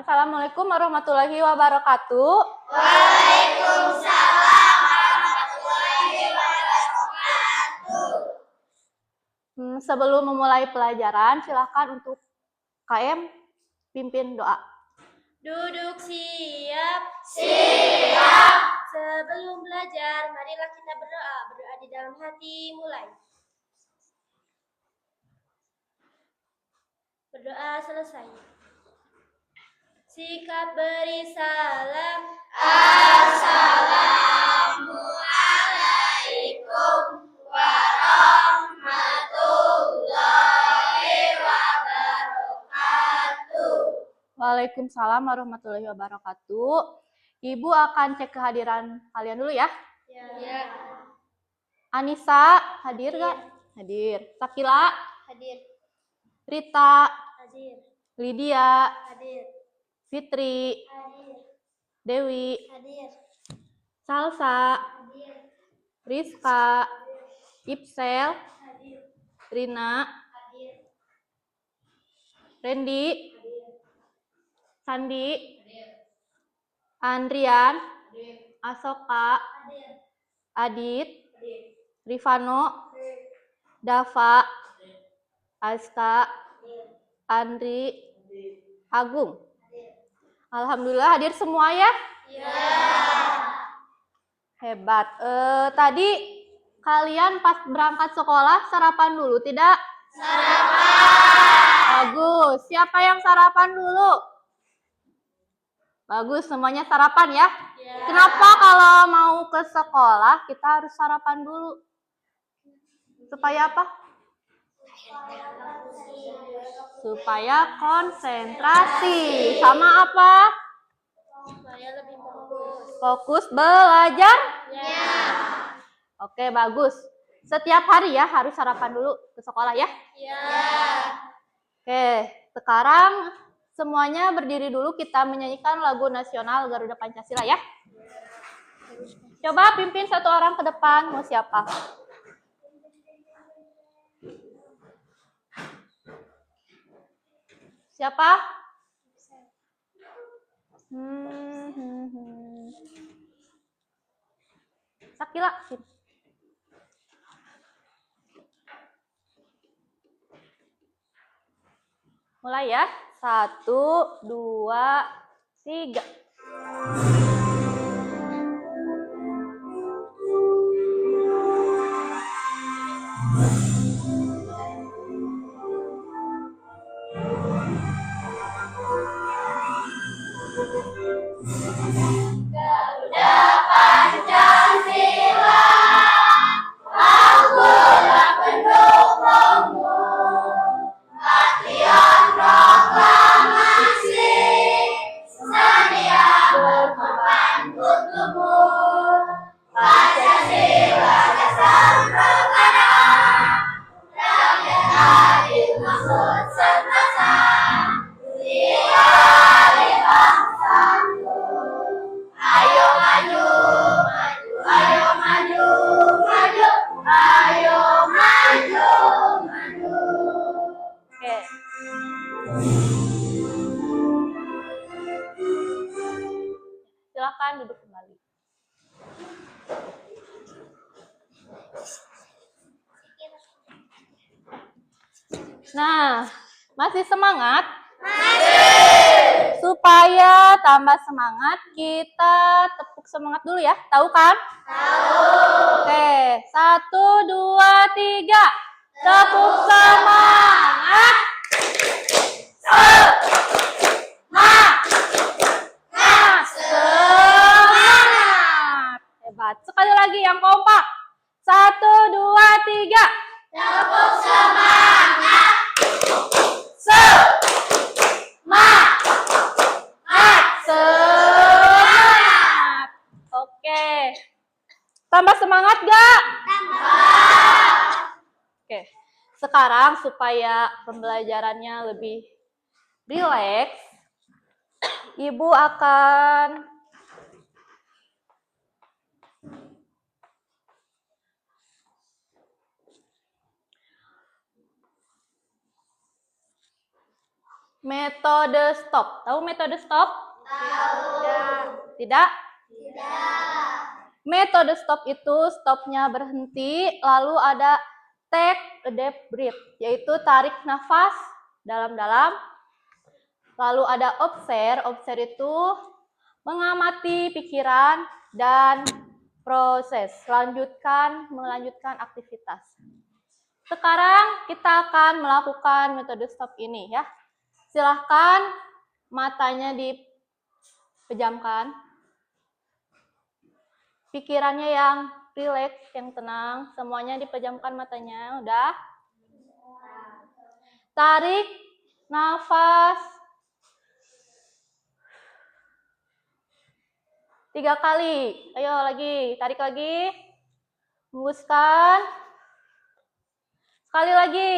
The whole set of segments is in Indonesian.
Assalamualaikum warahmatullahi wabarakatuh. Waalaikumsalam warahmatullahi wabarakatuh. Sebelum memulai pelajaran, silakan untuk KM pimpin doa. Duduk siap. Siap. Sebelum belajar, marilah kita berdoa. Berdoa di dalam hati, mulai. Berdoa selesai. Sikap beri salam. Assalamualaikum warahmatullahi wabarakatuh. Waalaikumsalam warahmatullahi wabarakatuh. Ibu akan cek kehadiran kalian dulu ya. Ya. Anissa, hadir nggak? Hadir. Sakila, Hadir. Rita, Hadir. Lydia, Hadir. Fitri, Hadir. Dewi, Hadir. Salsa, Hadir. Rizka, Ipsel, Hadir. Rina, Hadir. Randy, Sandi, Andrian, Asoka, Adit, Rifano, Dava, Aska, Andri, Agung. Alhamdulillah hadir semua ya. Hebat. Tadi kalian pas berangkat sekolah sarapan dulu tidak? Bagus. Siapa yang sarapan dulu? Bagus, semuanya sarapan ya. Kenapa kalau mau ke sekolah kita harus sarapan dulu? Supaya apa? Supaya konsentrasi. Sama apa? Supaya lebih fokus. Fokus belajar? Ya. Oke, bagus. Setiap hari ya harus sarapan dulu ke sekolah ya. Ya. Oke, sekarang semuanya berdiri dulu, kita menyanyikan lagu nasional Garuda Pancasila ya. Coba pimpin satu orang ke depan, mau siapa? Siapa? Sakila. Mulai ya. 1, 2, 3. Garuda Pancasila, akulah pendukungmu. Latihan proklamasi, sedia berkorban untukmu. Pancasila dasar negara, rakyat adil maksud semesta. Ideali bangsaku. Ayo maju, maju, ayo maju, maju, ayo maju, maju. Oke. Silakan duduk kembali. Nah, masih semangat? Masih. Supaya tambah semangat, kita tepuk semangat dulu ya. Tahu kan? Tahu. Oke, 1, 2, 3. Tepuk semangat. Semangat. Hebat. Sekali lagi yang kompak. 1, 2, 3. Tepuk semangat. Semangat. Oke. Tambah semangat gak? Oke. Sekarang supaya pembelajarannya lebih rileks, Ibu akan Metode stop. Tahu metode stop? Tahu. Tidak? Tidak. Metode stop itu stopnya berhenti, lalu ada take a deep breath, yaitu tarik nafas dalam-dalam. Lalu ada observe. Observe itu mengamati pikiran dan proses. Melanjutkan aktivitas. Sekarang kita akan melakukan metode stop ini ya. Silahkan matanya dipejamkan. Pikirannya yang rileks, yang tenang. Semuanya dipejamkan matanya. Udah? Tarik nafas 3 kali. Ayo lagi, tarik lagi. Hembuskan. Sekali lagi.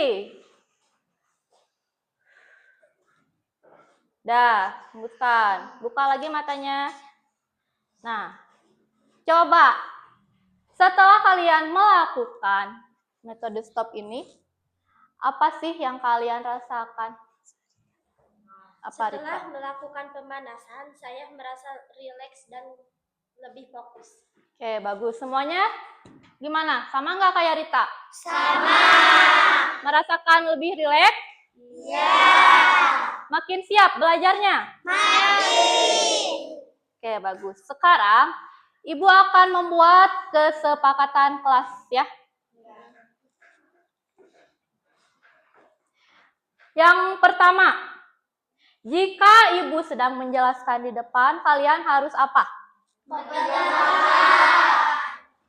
Dah, hembuskan. Buka lagi matanya. Nah, coba setelah kalian melakukan metode stop ini, apa sih yang kalian rasakan? Apa, Setelah Rita? melakukan pemanasan, saya merasa rileks dan lebih fokus. Oke, bagus. Semuanya gimana? Sama nggak kayak Rita? Sama. Merasakan lebih rileks? Ya. Makin siap belajarnya? Makin. Oke, bagus. Sekarang, Ibu akan membuat kesepakatan kelas ya. Yang pertama, jika Ibu sedang menjelaskan di depan, kalian harus apa?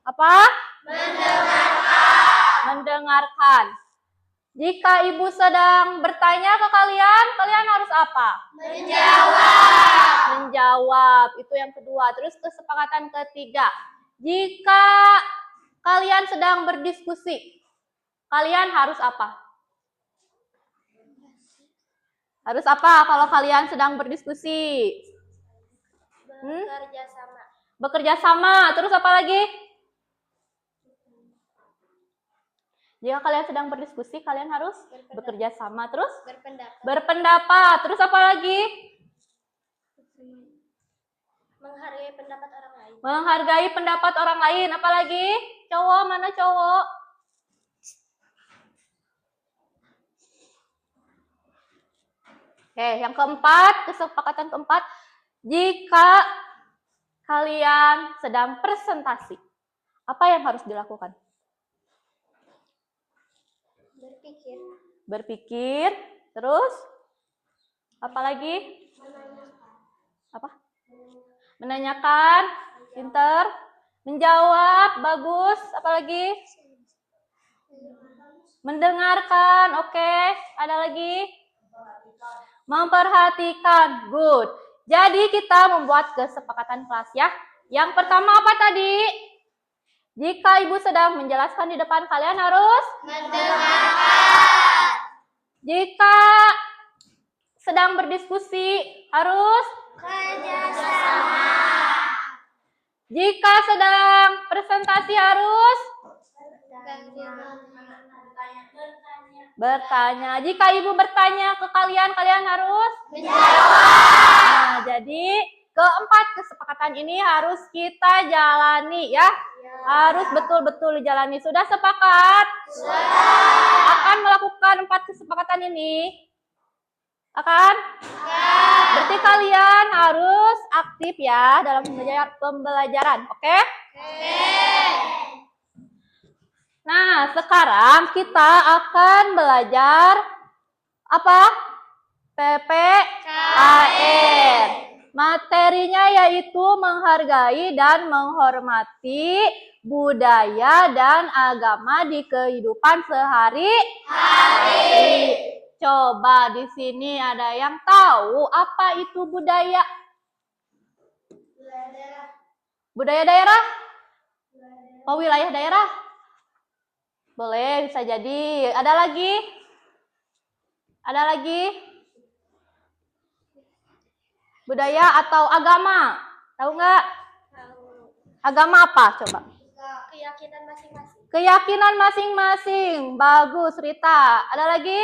Apa? Mendengarkan. Jika Ibu sedang bertanya ke kalian, kalian harus apa? Menjawab. Itu yang kedua. Terus kesepakatan ketiga. Jika kalian sedang berdiskusi, kalian harus apa? Harus apa kalau kalian sedang berdiskusi? Bekerja sama. Bekerja sama. Terus apa lagi? Jika kalian sedang berdiskusi, kalian harus bekerja sama. Terus? Berpendapat. Terus apa lagi? Menghargai pendapat orang lain. Menghargai pendapat orang lain. Apa lagi? Cowok, mana cowok? Oke, yang keempat, kesepakatan keempat. Jika kalian sedang presentasi, apa yang harus dilakukan? Berpikir. Terus? Apa lagi? Apa? Menanyakan. Pinter. Menjawab. Bagus. Apa lagi? Mendengarkan. Oke. Ada lagi? Memperhatikan. Good. Jadi kita membuat kesepakatan kelas ya. Yang pertama apa tadi? Jika Ibu sedang menjelaskan di depan, kalian harus Mendengarkan. Jika sedang berdiskusi, harus Kerjasama. Jika sedang presentasi, harus bertanya. Jika Ibu bertanya ke kalian, kalian harus Menjawab. Nah, jadi keempat kesepakatan ini harus kita jalani ya. Harus betul-betul dijalani. Sudah sepakat? Sudah. Akan melakukan 4 kesepakatan ini? Akan? Berarti kalian harus aktif ya dalam pembelajaran. Oke? Nah, sekarang kita akan belajar apa? PPKN. Materinya yaitu menghargai dan menghormati budaya dan agama di kehidupan sehari-hari. Coba di sini ada yang tahu apa itu budaya? Budaya daerah? Oh, wilayah daerah? Boleh, bisa jadi. Ada lagi? Ada lagi? Budaya atau agama? Tahu nggak? Agama apa? Coba. Keyakinan masing-masing. Keyakinan masing-masing. Bagus, Rita. Ada lagi?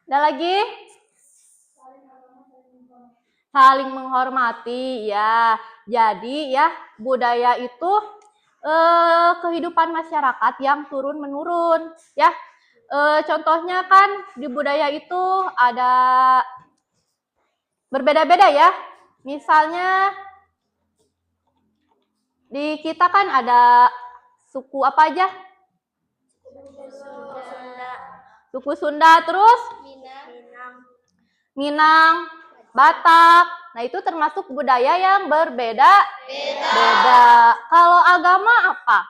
Ada lagi? Saling menghormati, ya. Jadi ya, budaya itu kehidupan masyarakat yang turun menurun, ya. Contohnya kan di budaya itu ada berbeda-beda ya. Misalnya di kita kan ada suku apa aja? Suku Sunda, terus Minang, Batak. Nah, itu termasuk budaya yang berbeda-beda. Kalau agama apa?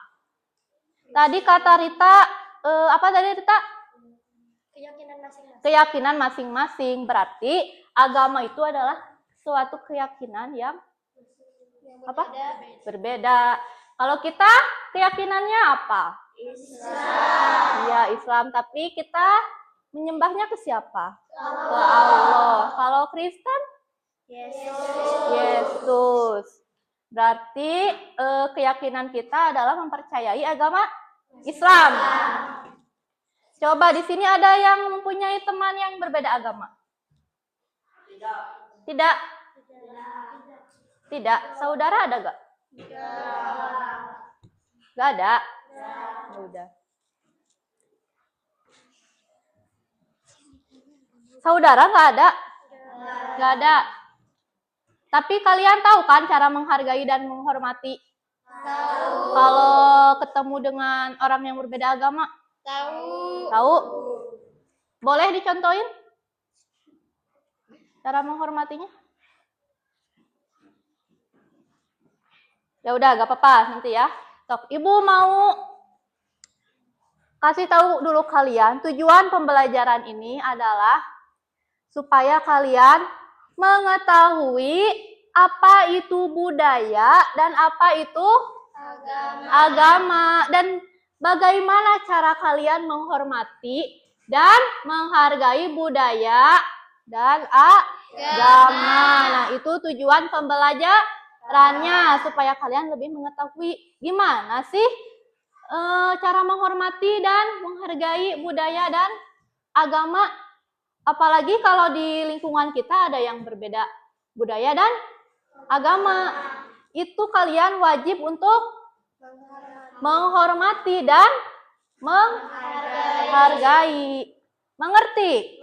Tadi kata Rita, apa tadi Rita? Keyakinan masing-masing. Berarti agama itu adalah suatu keyakinan yang apa? Berbeda. Kalau kita keyakinannya apa? Islam. Iya, Islam. Tapi kita menyembahnya ke siapa? Ke Allah. Kalau Kristen? Yesus. Berarti keyakinan kita adalah mempercayai agama Islam. Coba di sini ada yang mempunyai teman yang berbeda agama? Tidak. Tidak. Saudara ada gak? Gak ada. Ya udah. Saudara nggak ada? Nggak ada. Tapi kalian tahu kan cara menghargai dan menghormati? Tahu. Kalau ketemu dengan orang yang berbeda agama? Tahu. Tahu. Boleh dicontohin? Cara menghormatinya? Ya udah, gak apa-apa nanti ya. Tok, Ibu mau kasih tahu dulu kalian, tujuan pembelajaran ini adalah supaya kalian mengetahui apa itu budaya dan apa itu agama dan bagaimana cara kalian menghormati dan menghargai budaya dan agama. Nah, itu tujuan pembelajarannya supaya kalian lebih mengetahui gimana sih cara menghormati dan menghargai budaya dan agama. Apalagi kalau di lingkungan kita ada yang berbeda budaya dan agama. Itu kalian wajib untuk menghormati dan menghargai. Mengerti?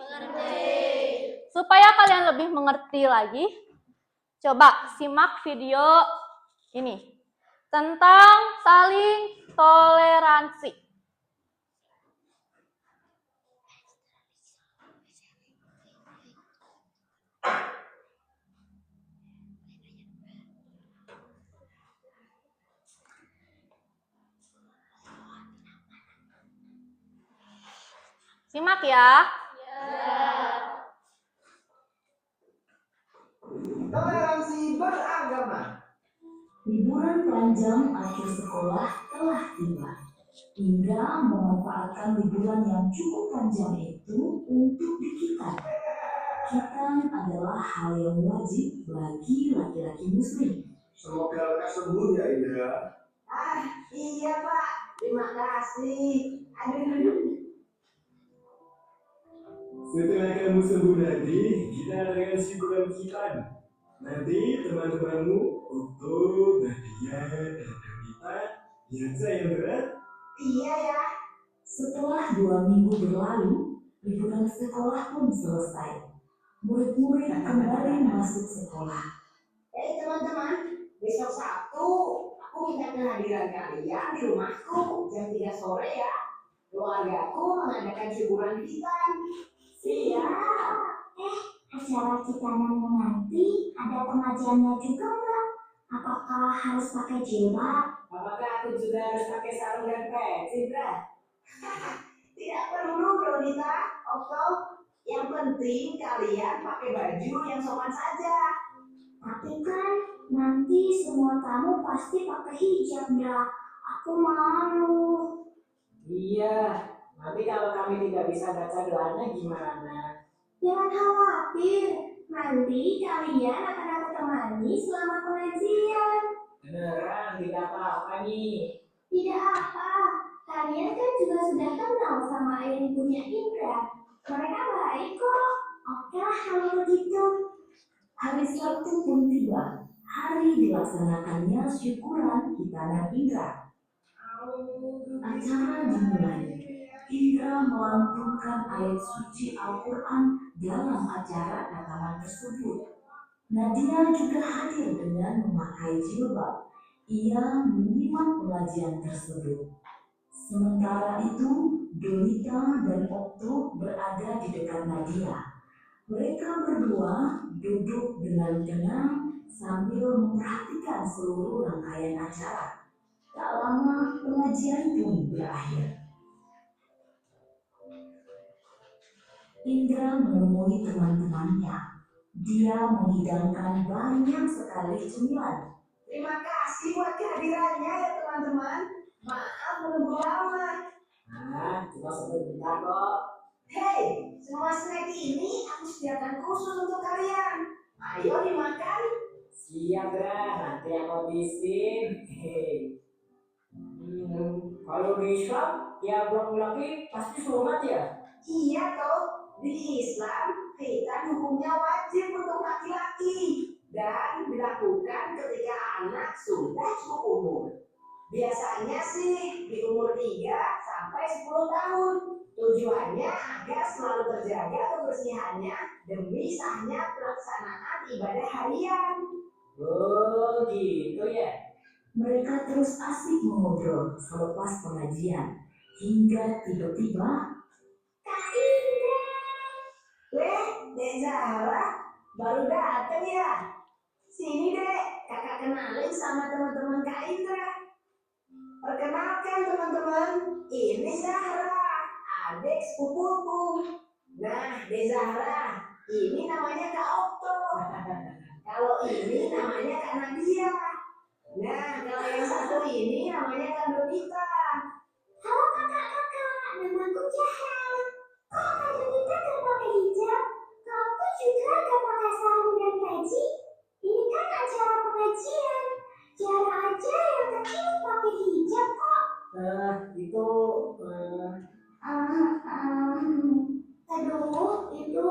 Supaya kalian lebih mengerti lagi, coba simak video ini tentang saling toleransi. Simak ya. Toleransi beragama. Liburan panjang akhir sekolah telah tiba. Hingga memanfaatkan liburan yang cukup panjang itu untuk dikitan. Kitan adalah hal yang wajib bagi laki-laki muslim. Semoga lekas sembuh ya Indra. Iya Pak, terima kasih. Aduh. Setelah kamu sembuh nanti, kita adakan syukuran khitan. Nanti teman-temanmu, Okto, Nadia, dan Damita, yang sayang berat. Iya ya. Setelah 2 minggu berlalu, liburan sekolah pun selesai. Murid-murid kembali masuk sekolah. Teman-teman, besok Sabtu aku minta kehadiran kalian di rumahku jam 3 sore ya. Keluargaku mengadakan syukuran khitan. Siap. Acara kitanan nanti ada pengajiannya juga enggak? Apakah harus pakai jilbab? Apakah aku juga harus pakai sarung dan peci, Indra? Tidak perlu, Donita, Okto. Yang penting kalian pakai baju yang sopan saja. Tapi kan nanti semua tamu pasti pakai hijab, ya. Aku malu. Iya, nanti kalau kami tidak bisa baca doanya gimana? Jangan khawatir, nanti kalian akan aku temani selama pengajian. Beneran, tidak apa-apa nih. Tidak apa, kalian kan juga sudah kenal sama ayah ibunya Indra. Mereka baik kok. Oke lah kalau begitu. Hari Sabtu pun tiba. Hari dilaksanakannya syukuran Hitanan Indra. Acara dimulai. Indra melantunkan ayat suci Al-Quran dalam acara tatanan tersebut. Nadia juga hadir dengan memakai jilbab. Ia menyimak pengajian tersebut. Sementara itu, Donita dan Okto berada di dekat Nadia. Mereka berdua duduk dengan tenang sambil memperhatikan seluruh rangkaian acara. Tak lama pengajian pun berakhir. Indra menemui teman-temannya. Dia menghidangkan banyak sekali cemilan. Terima kasih buat kehadirannya ya teman-teman. Maaf menunggu lama. Cuma sebentar kok. Hei, semua snack ini aku sediakan khusus untuk kalian. Ayo dimakan. Siap, Dra. Nanti aku habisin. Kalau di Islam, tiap laki pasti sunat ya? Iya toh, di Islam khitan hukumnya wajib untuk laki-laki dan dilakukan ketika anak sudah cukup umur. Biasanya sih di umur 3 sampai 10 tahun. Tujuannya agar selalu terjaga kebersihannya demi sahnya pelaksanaan ibadah harian. Oh, gitu ya? Mereka terus asik mengobrol selepas pengajian. Hingga tiba-tiba, Kak Indra! Weh, Dek Zahra, baru datang ya? Sini dek, kakak kenalin sama teman-teman Kak Indra. Perkenalkan teman-teman, ini Zahra, adik sepupuku. Nah, Dek Zahra, ini namanya Kak Okto. Kalau ini namanya Kak Nadia. Nah, kalau yang satu ini namanya Kak Donita. Halo kakak-kakak, namaku Zahra. Kok Kak Donita gak pakai hijab? Kamu juga gak pakai sarung dan peci? Ini kan acara pengajian. Zahra aja yang kecil pakai hijab kok. Itu Aduh, itu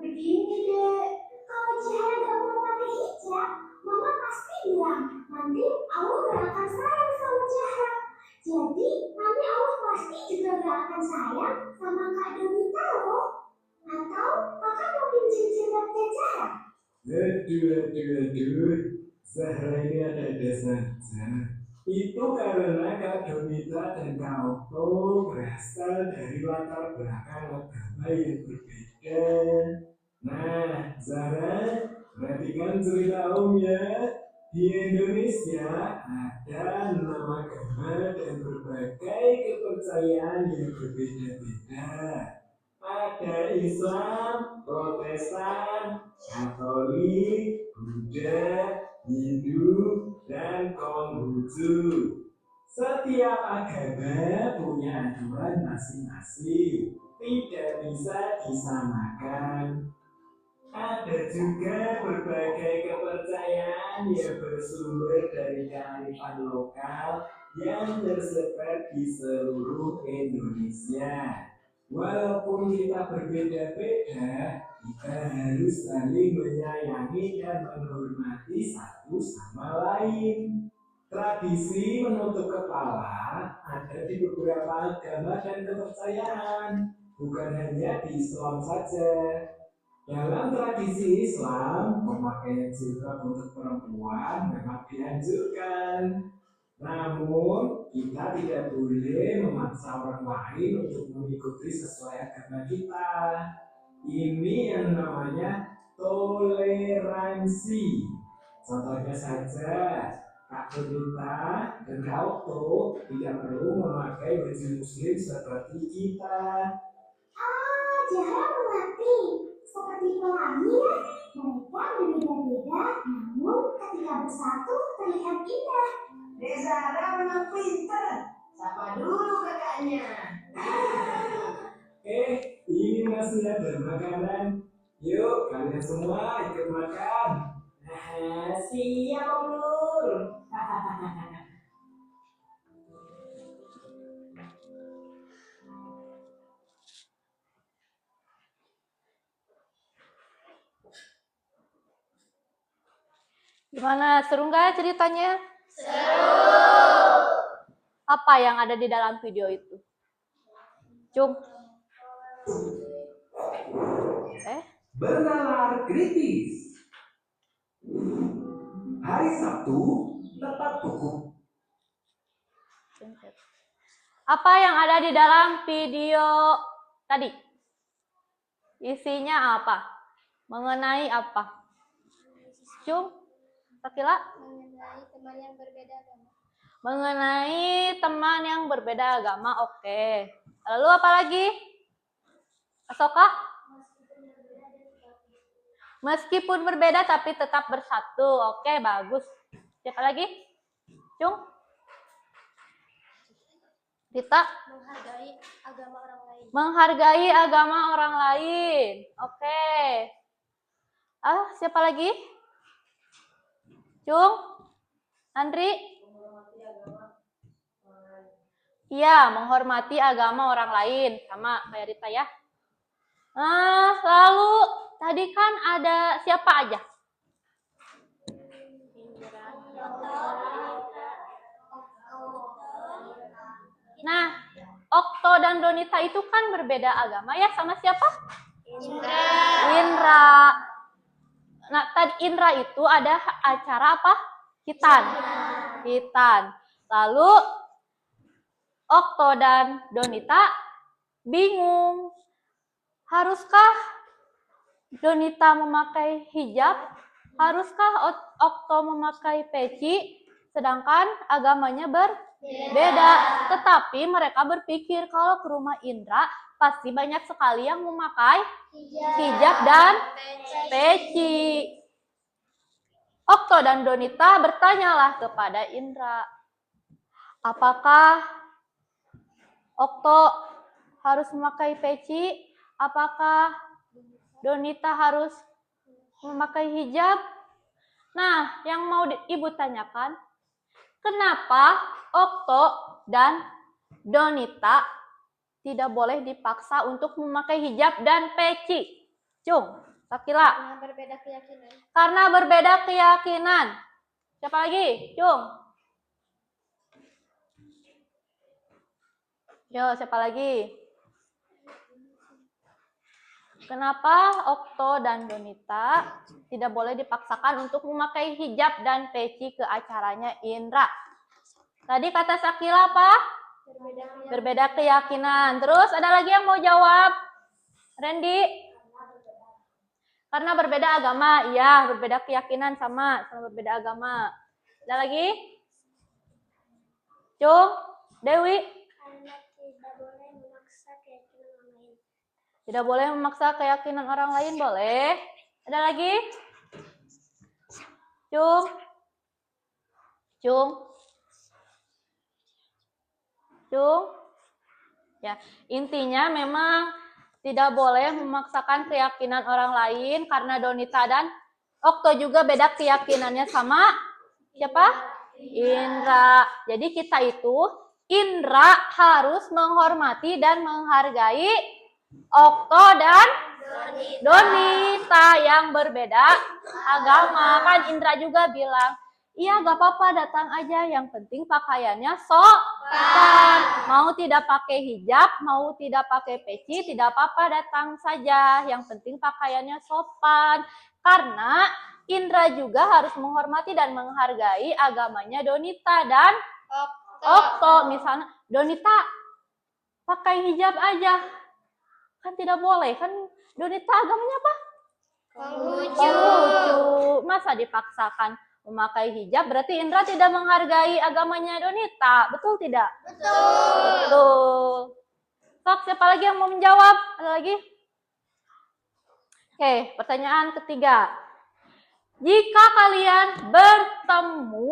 begini deh. Kalau Zahra gak mau pakai hijab, Mama pasti bilang, nanti Allah gak akan sayang sama Zahra. Jadi, nanti Allah pasti juga gak akan sayang sama Kak Donita loh. Atau kakak mau pinjam jilbabnya Zahra? Aduh. Zahra ini ada-ada saja. Itu karena Kak Donita dan Kak Okto berasal dari latar belakang agama yang berbeda. Nah, Zahra, perhatikan cerita Om ya. Di Indonesia ada 6 agama dan berbagai kepercayaan yang berbeda-beda. Ada Islam, Protestan, Katolik, Buddha, Hindu, dan Konghucu. Setiap agama punya aturan masing-masing, tidak bisa disamakan. Ada juga berbagai kepercayaan yang bersumber dari kearifan lokal yang tersebar di seluruh Indonesia. Walaupun kita berbeda-beda, kita harus saling menyayangi dan menghormati satu sama lain. Tradisi menutup kepala ada di beberapa agama dan kepercayaan, bukan hanya di Islam saja. Dalam tradisi Islam, pemakaian jilbab untuk perempuan memang dianjurkan. Namun, kita tidak boleh memaksa orang lain untuk mengikuti sesuai agama kita. Ini yang namanya toleransi. Contohnya saja, Kak Donita dan Kak Okto tidak perlu memakai baju muslim seperti kita. Zahra mengerti. Seperti pelangi ya, mereka berbeda-beda, namun ketika bersatu terlihat indah. Dek Zahra memang pinter. Sapa dulu kakaknya. Ini masih ada makanan. Yuk, kalian semua ikut makan. siap Om Nur. Gimana? Seru nggak ceritanya? Seru. Apa yang ada di dalam video itu? Cung. Bernalar kritis. Hari Sabtu tepat pukul. Apa yang ada di dalam video tadi? Isinya apa? Mengenai apa? Cung, Sakila? Mengenai teman yang berbeda agama. Mengenai teman yang berbeda agama, oke. Lalu apa lagi? Asoka? Meskipun berbeda tapi tetap bersatu. Oke, bagus. Siapa lagi? Cung? Rita? Menghargai agama orang lain. Menghargai agama orang lain. Oke. Siapa lagi? Cung? Andri? Iya, menghormati agama orang lain. Sama kayak Rita ya. Lalu tadi kan ada siapa aja? Nah, Okto dan Donita itu kan berbeda agama ya, sama siapa? Indra. Nah, tadi Indra itu ada acara apa? Hitan. Lalu Okto dan Donita bingung. Haruskah Donita memakai hijab? Haruskah Okto memakai peci? Sedangkan agamanya berbeda. Tetapi mereka berpikir kalau ke rumah Indra pasti banyak sekali yang memakai hijab dan peci. Okto dan Donita bertanyalah kepada Indra, apakah Okto harus memakai peci? Apakah Donita harus memakai hijab? Nah, yang mau Ibu tanyakan, kenapa Okto dan Donita tidak boleh dipaksa untuk memakai hijab dan peci? Cung, Sakila. Karena berbeda keyakinan. Karena berbeda keyakinan. Siapa lagi? Cung. Yo, siapa lagi? Kenapa Okto dan Donita tidak boleh dipaksakan untuk memakai hijab dan peci ke acaranya Indra? Tadi kata Sakila apa? Berbeda keyakinan. Terus ada lagi yang mau jawab? Randy? Karena berbeda agama. Iya, berbeda keyakinan sama berbeda agama. Ada lagi? Cung? Dewi? Karena tidak boleh memaksa keyakinan orang lain. Tidak boleh memaksa keyakinan orang lain, boleh. Ada lagi? Cung? Cung? Cung? Ya, intinya memang tidak boleh memaksakan keyakinan orang lain karena Donita dan Okto juga beda keyakinannya sama siapa? Indra. Jadi kita itu Indra harus menghormati dan menghargai Okto dan Donita yang berbeda agama. Kan Indra juga bilang, iya gak apa-apa datang aja, yang penting pakaiannya sopan. Mau tidak pakai hijab, mau tidak pakai peci, tidak apa-apa datang saja. Yang penting pakaiannya sopan. Karena Indra juga harus menghormati dan menghargai agamanya Donita dan Okto. Misalnya, Donita pakai hijab aja. Kan tidak boleh, kan Donita agamanya apa? Konghucu. Masa dipaksakan memakai hijab, berarti Indra tidak menghargai agamanya Donita. Betul tidak? Betul. Sok, siapa lagi yang mau menjawab? Ada lagi? Oke, pertanyaan ketiga. Jika kalian bertemu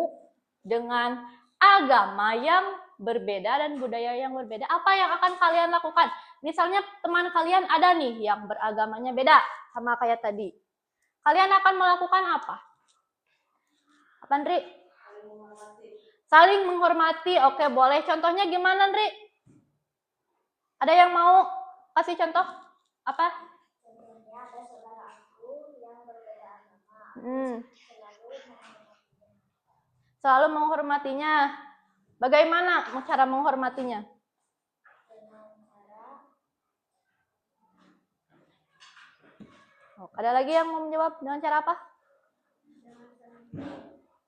dengan agama yang berbeda dan budaya yang berbeda, apa yang akan kalian lakukan? Misalnya teman kalian ada nih yang beragamanya beda sama kayak tadi. Kalian akan melakukan apa? Apa, Ndri? Saling menghormati. Oke, boleh. Contohnya gimana, Ndri? Ada yang mau kasih contoh? Apa? Contohnya ada saudara aku yang berbeda agama. Selalu menghormati Selalu menghormatinya. Bagaimana cara menghormatinya? Oh, ada lagi yang mau menjawab dengan cara apa?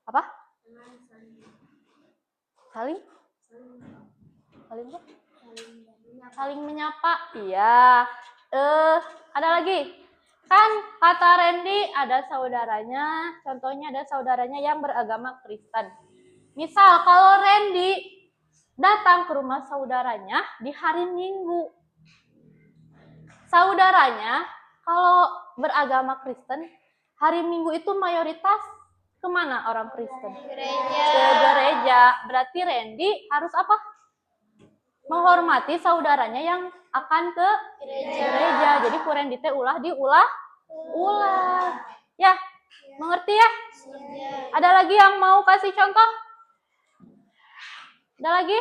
Apa? Saling? Saling apa? Saling menyapa. Iya. Ada lagi. Kan kata Randy ada saudaranya, contohnya ada saudaranya yang beragama Kristen. Misal kalau Randy datang ke rumah saudaranya di hari Minggu. Saudaranya kalau beragama Kristen, hari Minggu itu mayoritas kemana orang Kristen? Gereja. Ke gereja. Berarti Randy harus apa? Menghormati saudaranya yang akan ke gereja. Jadi ku Randy teh ulah. Ya, mengerti ya? Ada lagi yang mau kasih contoh? Ada lagi?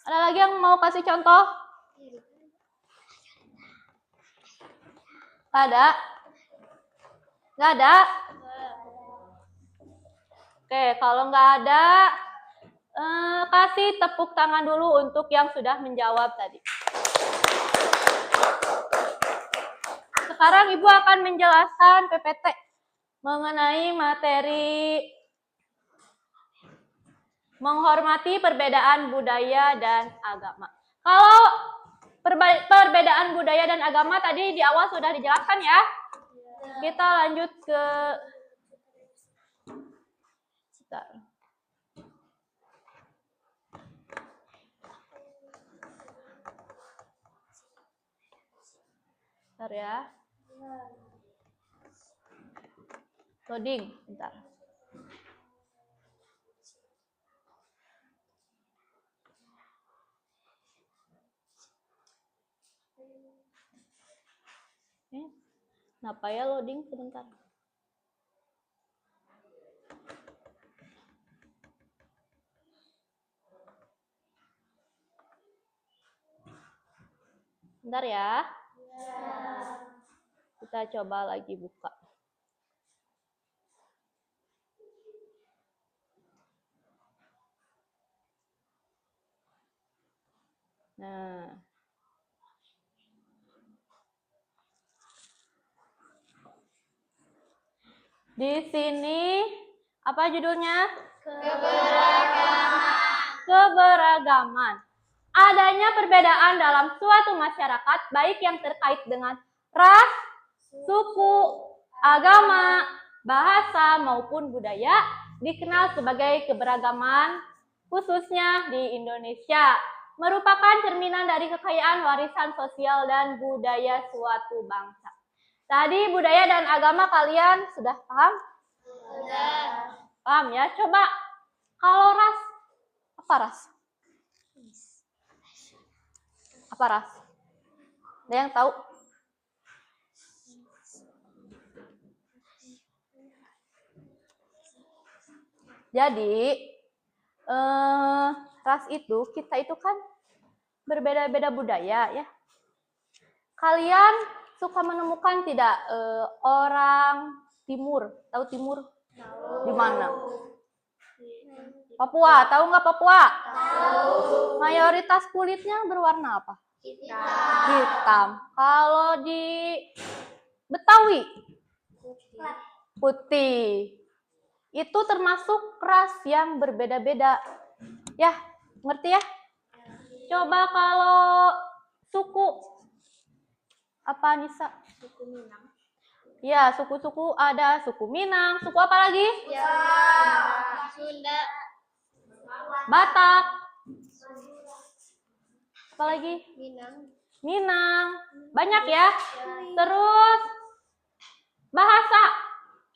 Ada lagi yang mau kasih contoh? Nggak ada? Nggak ada? Oke, kalau nggak ada, kasih tepuk tangan dulu untuk yang sudah menjawab tadi. Sekarang Ibu akan menjelaskan PPT mengenai materi menghormati perbedaan budaya dan agama. Kalau perbedaan budaya dan agama tadi di awal sudah dijelaskan ya. Kita lanjut ke bentar ya. Loading, bentar. Kenapa ya loading sebentar? Bentar ya. Kita coba lagi buka. Nah. Di sini apa judulnya? Keberagaman. Adanya perbedaan dalam suatu masyarakat baik yang terkait dengan ras, suku, agama, bahasa maupun budaya dikenal sebagai keberagaman khususnya di Indonesia. Merupakan cerminan dari kekayaan warisan sosial dan budaya suatu bangsa. Tadi budaya dan agama kalian sudah paham? Sudah. Paham ya? Coba kalau ras, apa ras? Apa ras? Ada yang tahu? Jadi, ras itu, kita itu kan berbeda-beda budaya ya. Kalian suka menemukan tidak orang Timur? Tahu Timur? Tahu. Di mana? Papua. Tahu nggak Papua? Tahu. Mayoritas kulitnya berwarna apa? Hitam. Kalau di Betawi? Putih. Itu termasuk ras yang berbeda-beda. Ya, ngerti ya? Coba kalau suku. Apa Nisa? Suku Minang. Ya, suku-suku ada suku Minang. Suku apa lagi? Ya. Sunda. Batak. Apa lagi? Minang. Banyak ya. Terus bahasa.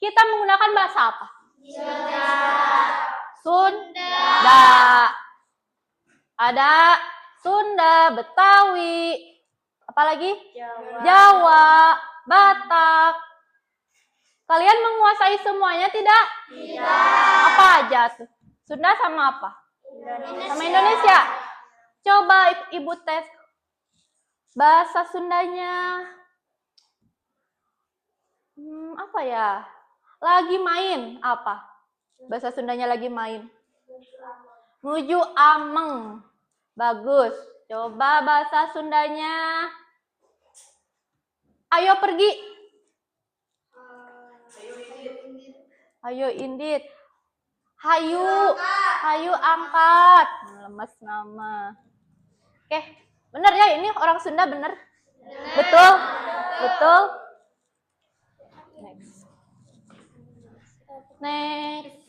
Kita menggunakan bahasa apa? Sunda. Ada Sunda, Betawi. Apalagi? Jawa, Batak. Kalian menguasai semuanya tidak? Tidak. Apa aja tuh? Sunda sama apa? Sama Indonesia. Coba Ibu tes bahasa Sundanya. Apa ya? Lagi main apa? Bahasa Sundanya lagi main. Nuju ameng. Bagus. Coba bahasa Sundanya. Ayo pergi. Ayo Indit. Hayu angkat. Lemes nama. Oke, bener ya ini orang Sunda bener? Betul? Betul? Next.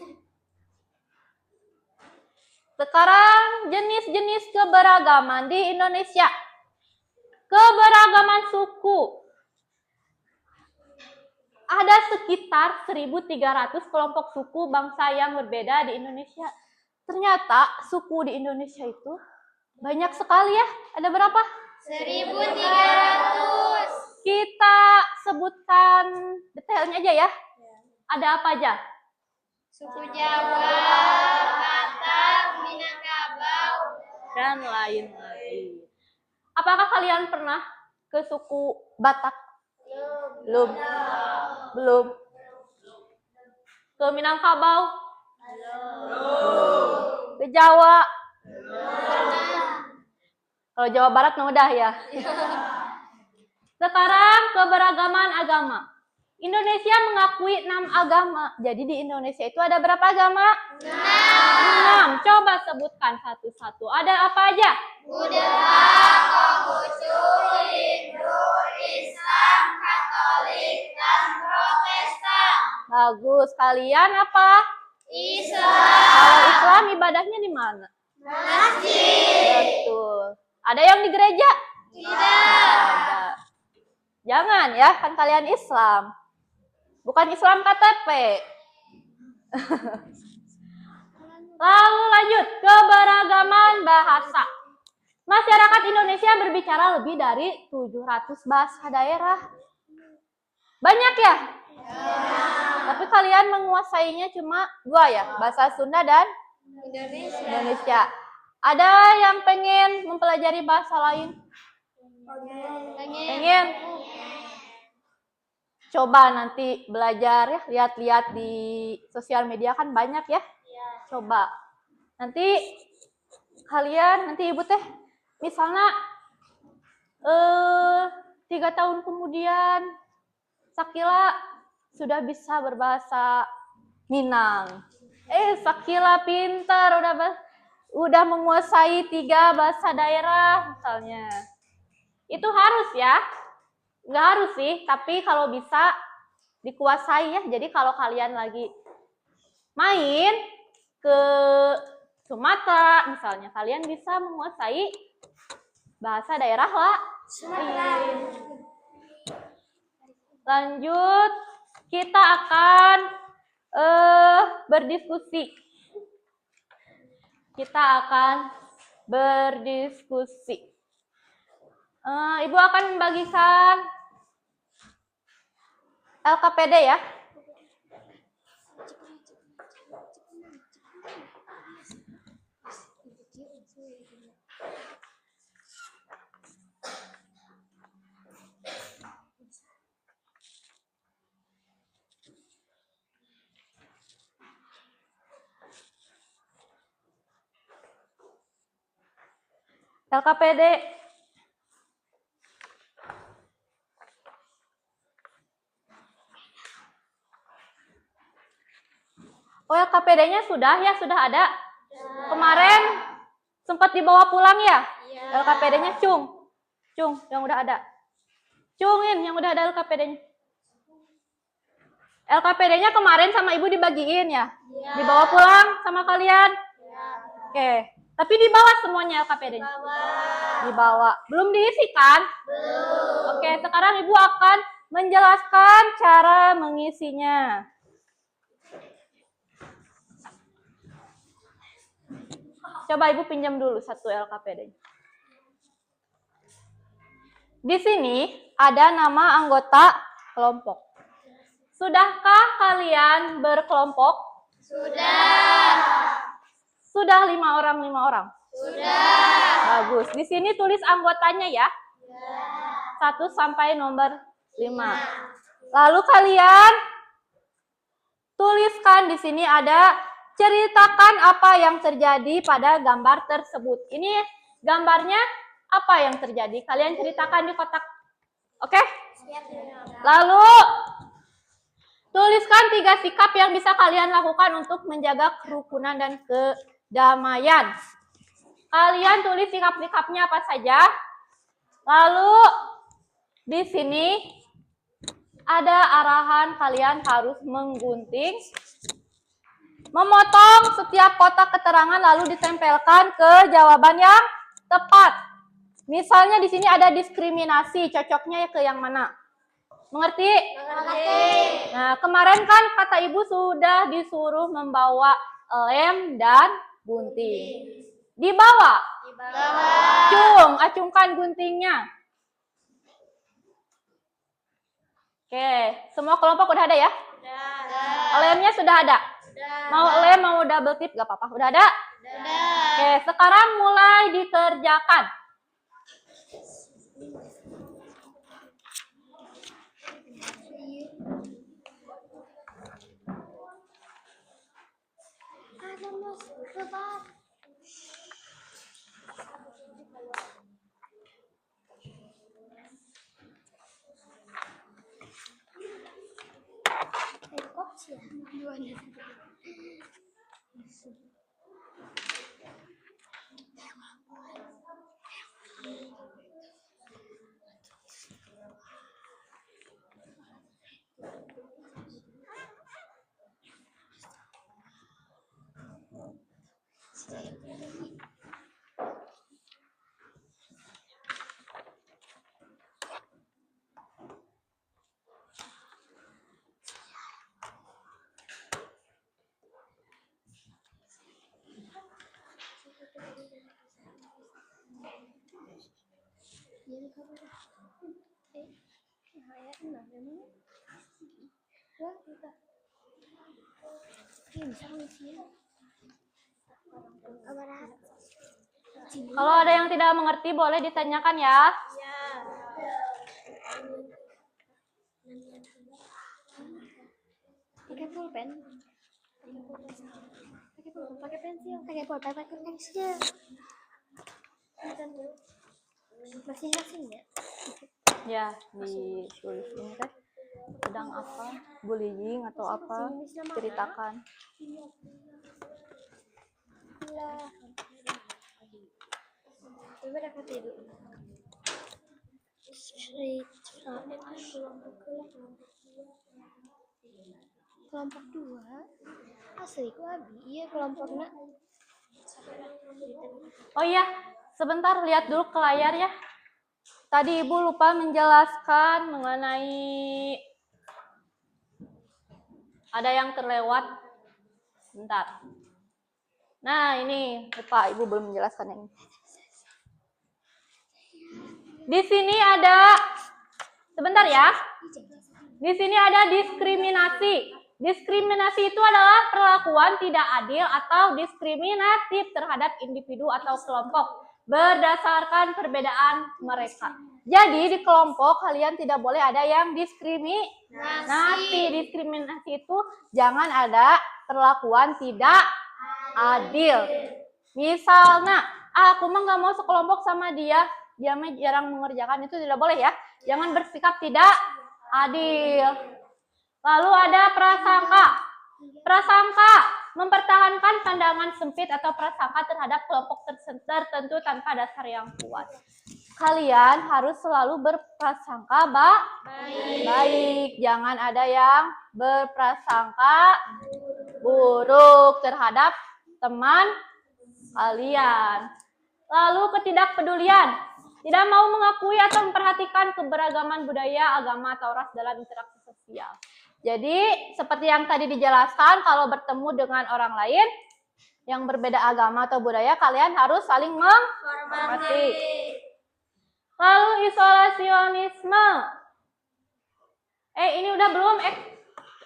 Sekarang jenis-jenis keberagaman di Indonesia. Keberagaman suku. Ada sekitar 1.300 kelompok suku bangsa yang berbeda di Indonesia. Ternyata suku di Indonesia itu banyak sekali ya. Ada berapa? 1.300. Kita sebutkan detailnya aja ya. Ada apa aja? Suku Jawa, Batak, Minangkabau, Dan lain-lain. Apakah kalian pernah ke suku Batak? Belum. Ke Minangkabau? Ke Jawa? Kalau Jawa Barat mah udah ya. Sekarang keberagaman agama. Indonesia mengakui 6 agama. Jadi di Indonesia itu ada berapa agama? 6. Coba sebutkan satu-satu. Ada apa aja? Buddha, Konghucu, Hindu, Islam, Katolik, dan Protestan. Bagus. Kalian apa? Islam. Kalau Islam ibadahnya di mana? Masjid. Betul. Ada yang di gereja? Tidak. Ada. Jangan ya, kan kalian Islam. Bukan Islam KTP. Lalu lanjut, keberagaman bahasa. Masyarakat Indonesia berbicara lebih dari 700 bahasa daerah. Banyak ya? Tapi kalian menguasainya cuma 2 ya, bahasa Sunda dan Indonesia. Ada yang pengen mempelajari bahasa lain? Pengen? Coba nanti belajar ya, lihat-lihat di sosial media kan banyak ya. Coba. Nanti kalian, nanti ibu teh, misalnya 3 tahun kemudian, Sakila sudah bisa berbahasa Minang. Sakila pintar, udah menguasai 3 bahasa daerah misalnya. Itu harus ya. Nggak harus sih, tapi kalau bisa dikuasai ya. Jadi kalau kalian lagi main ke Sumatera misalnya, kalian bisa menguasai bahasa daerah lah. Lanjut, kita akan berdiskusi. Ibu akan membagikan LKPD ya. LKPD. Oh, LKPD-nya sudah ada. Kemarin sempat dibawa pulang ya? LKPD-nya Cung yang udah ada. Cungin yang udah ada LKPD-nya. LKPD-nya kemarin sama ibu dibagiin ya? Dibawa pulang sama kalian? Oke. Tapi dibawa semuanya LKPD-nya? Dibawa. Belum diisi kan? Belum. Oke, sekarang ibu akan menjelaskan cara mengisinya. Coba ibu pinjam dulu satu LKPD. Di sini ada nama anggota kelompok. Sudahkah kalian berkelompok? Sudah 5 orang? Sudah. Bagus. Di sini tulis anggotanya ya. 1 sampai nomor 5. Lalu kalian tuliskan di sini ada ceritakan apa yang terjadi pada gambar tersebut. Ini gambarnya apa yang terjadi? Kalian ceritakan di kotak. Oke? Lalu tuliskan 3 sikap yang bisa kalian lakukan untuk menjaga kerukunan dan kedamaian. Kalian tulis sikap-sikapnya apa saja. Lalu di sini ada arahan kalian harus menggunting, memotong setiap kotak keterangan lalu ditempelkan ke jawaban yang tepat. Misalnya di sini ada diskriminasi, cocoknya ke yang mana? Mengerti? Mengerti. Nah, kemarin kan kata ibu sudah disuruh membawa lem dan gunting. Dibawa. Acungkan guntingnya. Oke, semua kelompok udah ada ya? Lemnya sudah ada? Mau lem, mau double tip, gak apa-apa. Udah ada? Oke, sekarang mulai dikerjakan. Ada mas, lebat. Kok sih ya? Kalau ada yang tidak mengerti boleh ditanyakan ya. Pakai pulpen. Pakai pensil. Pakai pulpen, pakai pensil. Masing-masing ya. Ya, ditulis ini teh. Sedang apa? Bullying atau apa? Ceritakan. Coba dapat tidur. Kelompok 2 asli ku abi iya kelompoknya. Oh iya, sebentar lihat dulu ke layar ya. Tadi ibu lupa menjelaskan mengenai ada yang terlewat. Bentar. Nah ini lupa ibu belum menjelaskan yang ini. Di sini ada, sebentar ya. Di sini ada diskriminasi. Diskriminasi itu adalah perlakuan tidak adil atau diskriminatif terhadap individu atau kelompok berdasarkan perbedaan mereka. Jadi di kelompok kalian tidak boleh ada yang diskriminasi. Diskriminasi itu jangan ada perlakuan tidak adil. Misalnya, aku mah nggak mau sekelompok sama dia mah jarang mengerjakan, itu tidak boleh ya. Jangan bersikap tidak adil. Lalu ada prasangka. Prasangka mempertahankan pandangan sempit atau prasangka terhadap kelompok tertentu tanpa dasar yang kuat. Kalian harus selalu berprasangka baik. Jangan ada yang berprasangka buruk terhadap teman kalian. Lalu ketidakpedulian. Tidak mau mengakui atau memperhatikan keberagaman budaya, agama, atau ras dalam interaksi sosial. Jadi, seperti yang tadi dijelaskan, kalau bertemu dengan orang lain yang berbeda agama atau budaya, kalian harus saling menghormati. Lalu isolasionisme. Ini udah belum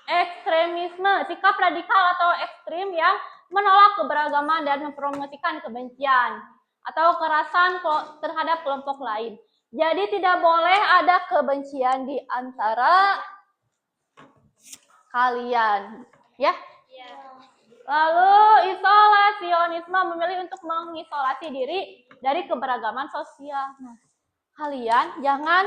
ekstremisme, sikap radikal atau ekstrim yang menolak keberagaman dan mempromosikan kebencian atau kekerasan terhadap kelompok lain. Jadi tidak boleh ada kebencian di antara kalian. Ya? Lalu isolasionisme memilih untuk mengisolasi diri dari keberagaman sosial. Nah, kalian jangan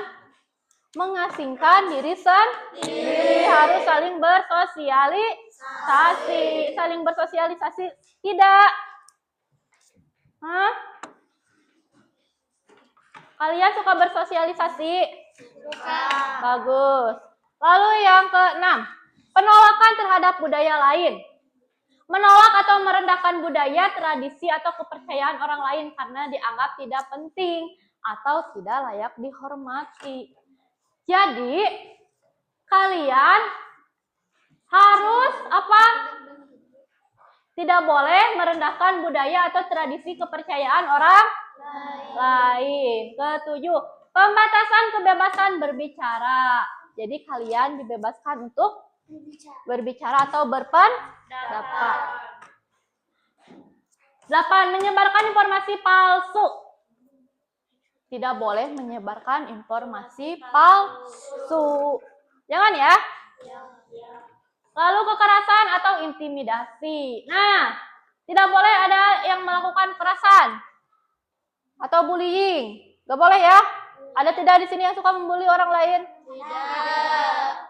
mengasingkan diri sendiri, harus saling bersosialisasi. Saling bersosialisasi tidak. Hah? Kalian suka bersosialisasi? Suka. Bagus. Lalu yang keenam, penolakan terhadap budaya lain. Menolak atau merendahkan budaya, tradisi, atau kepercayaan orang lain karena dianggap tidak penting atau tidak layak dihormati. Jadi, kalian harus apa? Tidak boleh merendahkan budaya atau tradisi kepercayaan orang lain. Ketujuh, pembatasan kebebasan berbicara. Jadi, kalian dibebaskan untuk berbicara atau berpendapat. 8. Menyebarkan informasi palsu. Tidak boleh menyebarkan informasi palsu. Jangan ya. Lalu kekerasan atau intimidasi. Nah, tidak boleh ada yang melakukan kekerasan atau bullying. Gak boleh ya. Ada tidak di sini yang suka membuli orang lain?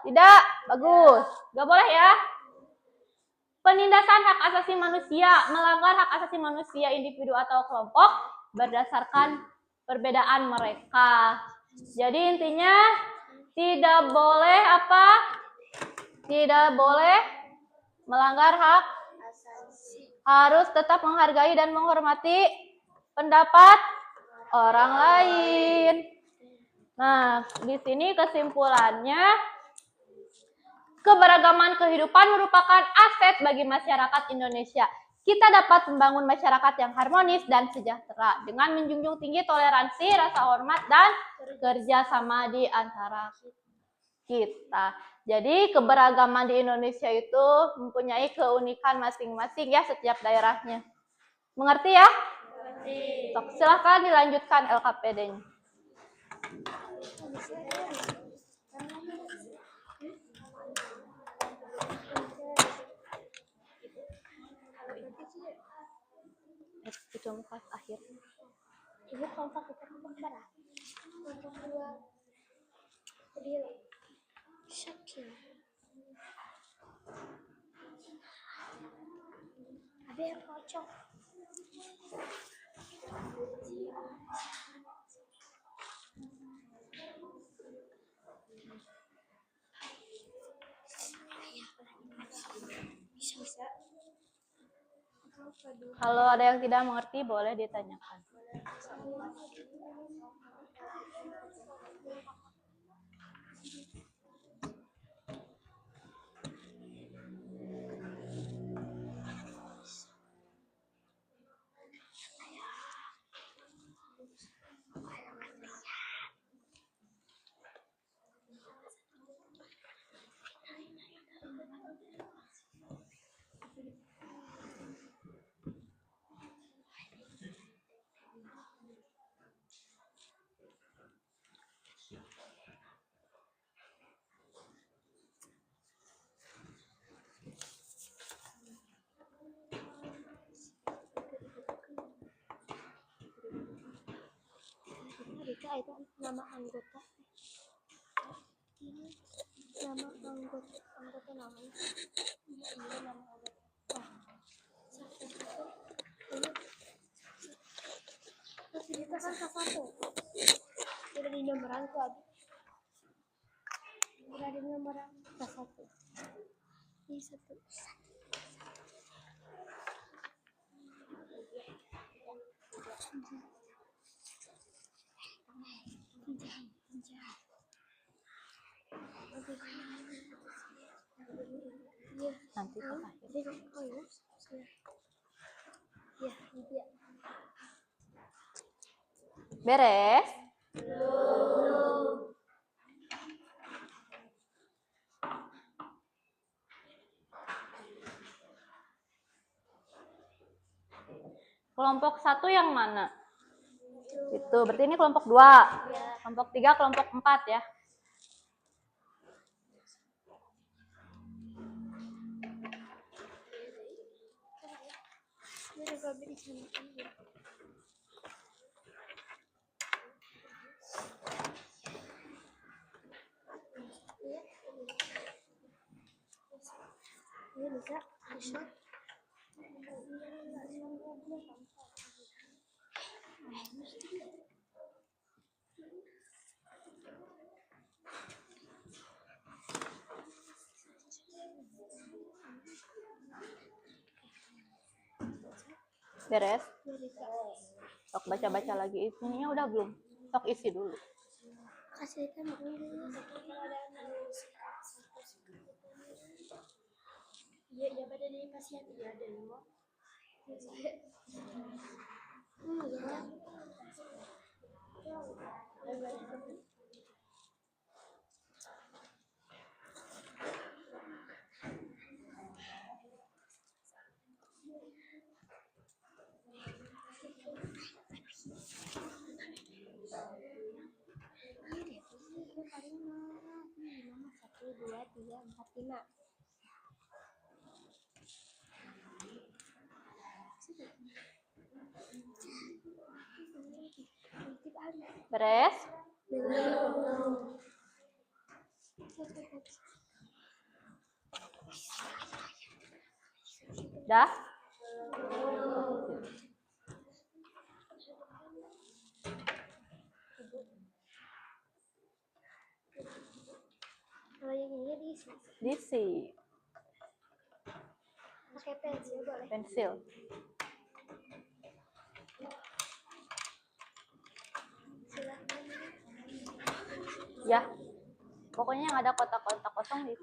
Tidak? Bagus. Gak boleh ya. Penindasan hak asasi manusia, melanggar hak asasi manusia individu atau kelompok berdasarkan perbedaan mereka. Jadi intinya tidak boleh apa? Tidak boleh melanggar hak, harus tetap menghargai dan menghormati pendapat orang lain. Nah, di sini kesimpulannya, keberagaman kehidupan merupakan aset bagi masyarakat Indonesia. Kita dapat membangun masyarakat yang harmonis dan sejahtera dengan menjunjung tinggi toleransi, rasa hormat, dan kerjasama di antara kita. Jadi keberagaman di Indonesia itu mempunyai keunikan masing-masing ya setiap daerahnya. Mengerti ya? Mengerti. Silahkan dilanjutkan LKPD-nya. Itu kelas akhir. Ibu kelompok kita kelompok berapa? Kelompok 2. Berdiri. Syakir. Ada yang kocok. Bisa. Kalau ada yang tidak mengerti boleh ditanyakan. Itu nama anggota. Ini nama anggota namanya. Ini nama anggota. Terus kita kan satu. Udah di nomoran tuh abi. Udah di nomoran satu. Ini satu. Nanti ke akhir. Beres? Kelompok 1 yang mana? Itu, berarti ini kelompok 2. Kelompok 3, kelompok 4 ya. Coba beri contoh. Iya bisa. Beres? Sok baca-baca lagi. Ininya udah belum? Sok isi dulu. Kasih kan dulu. Iya, iya pada dari kasihan iya ada lima. Satu, dua, tiga, empat, lima. Beres? Dah? Kalau yang ini diisi. Diisi. Pakai pensil boleh. Pensil. Silahkan. Ya. Pokoknya yang ada kotak-kotak kosong di.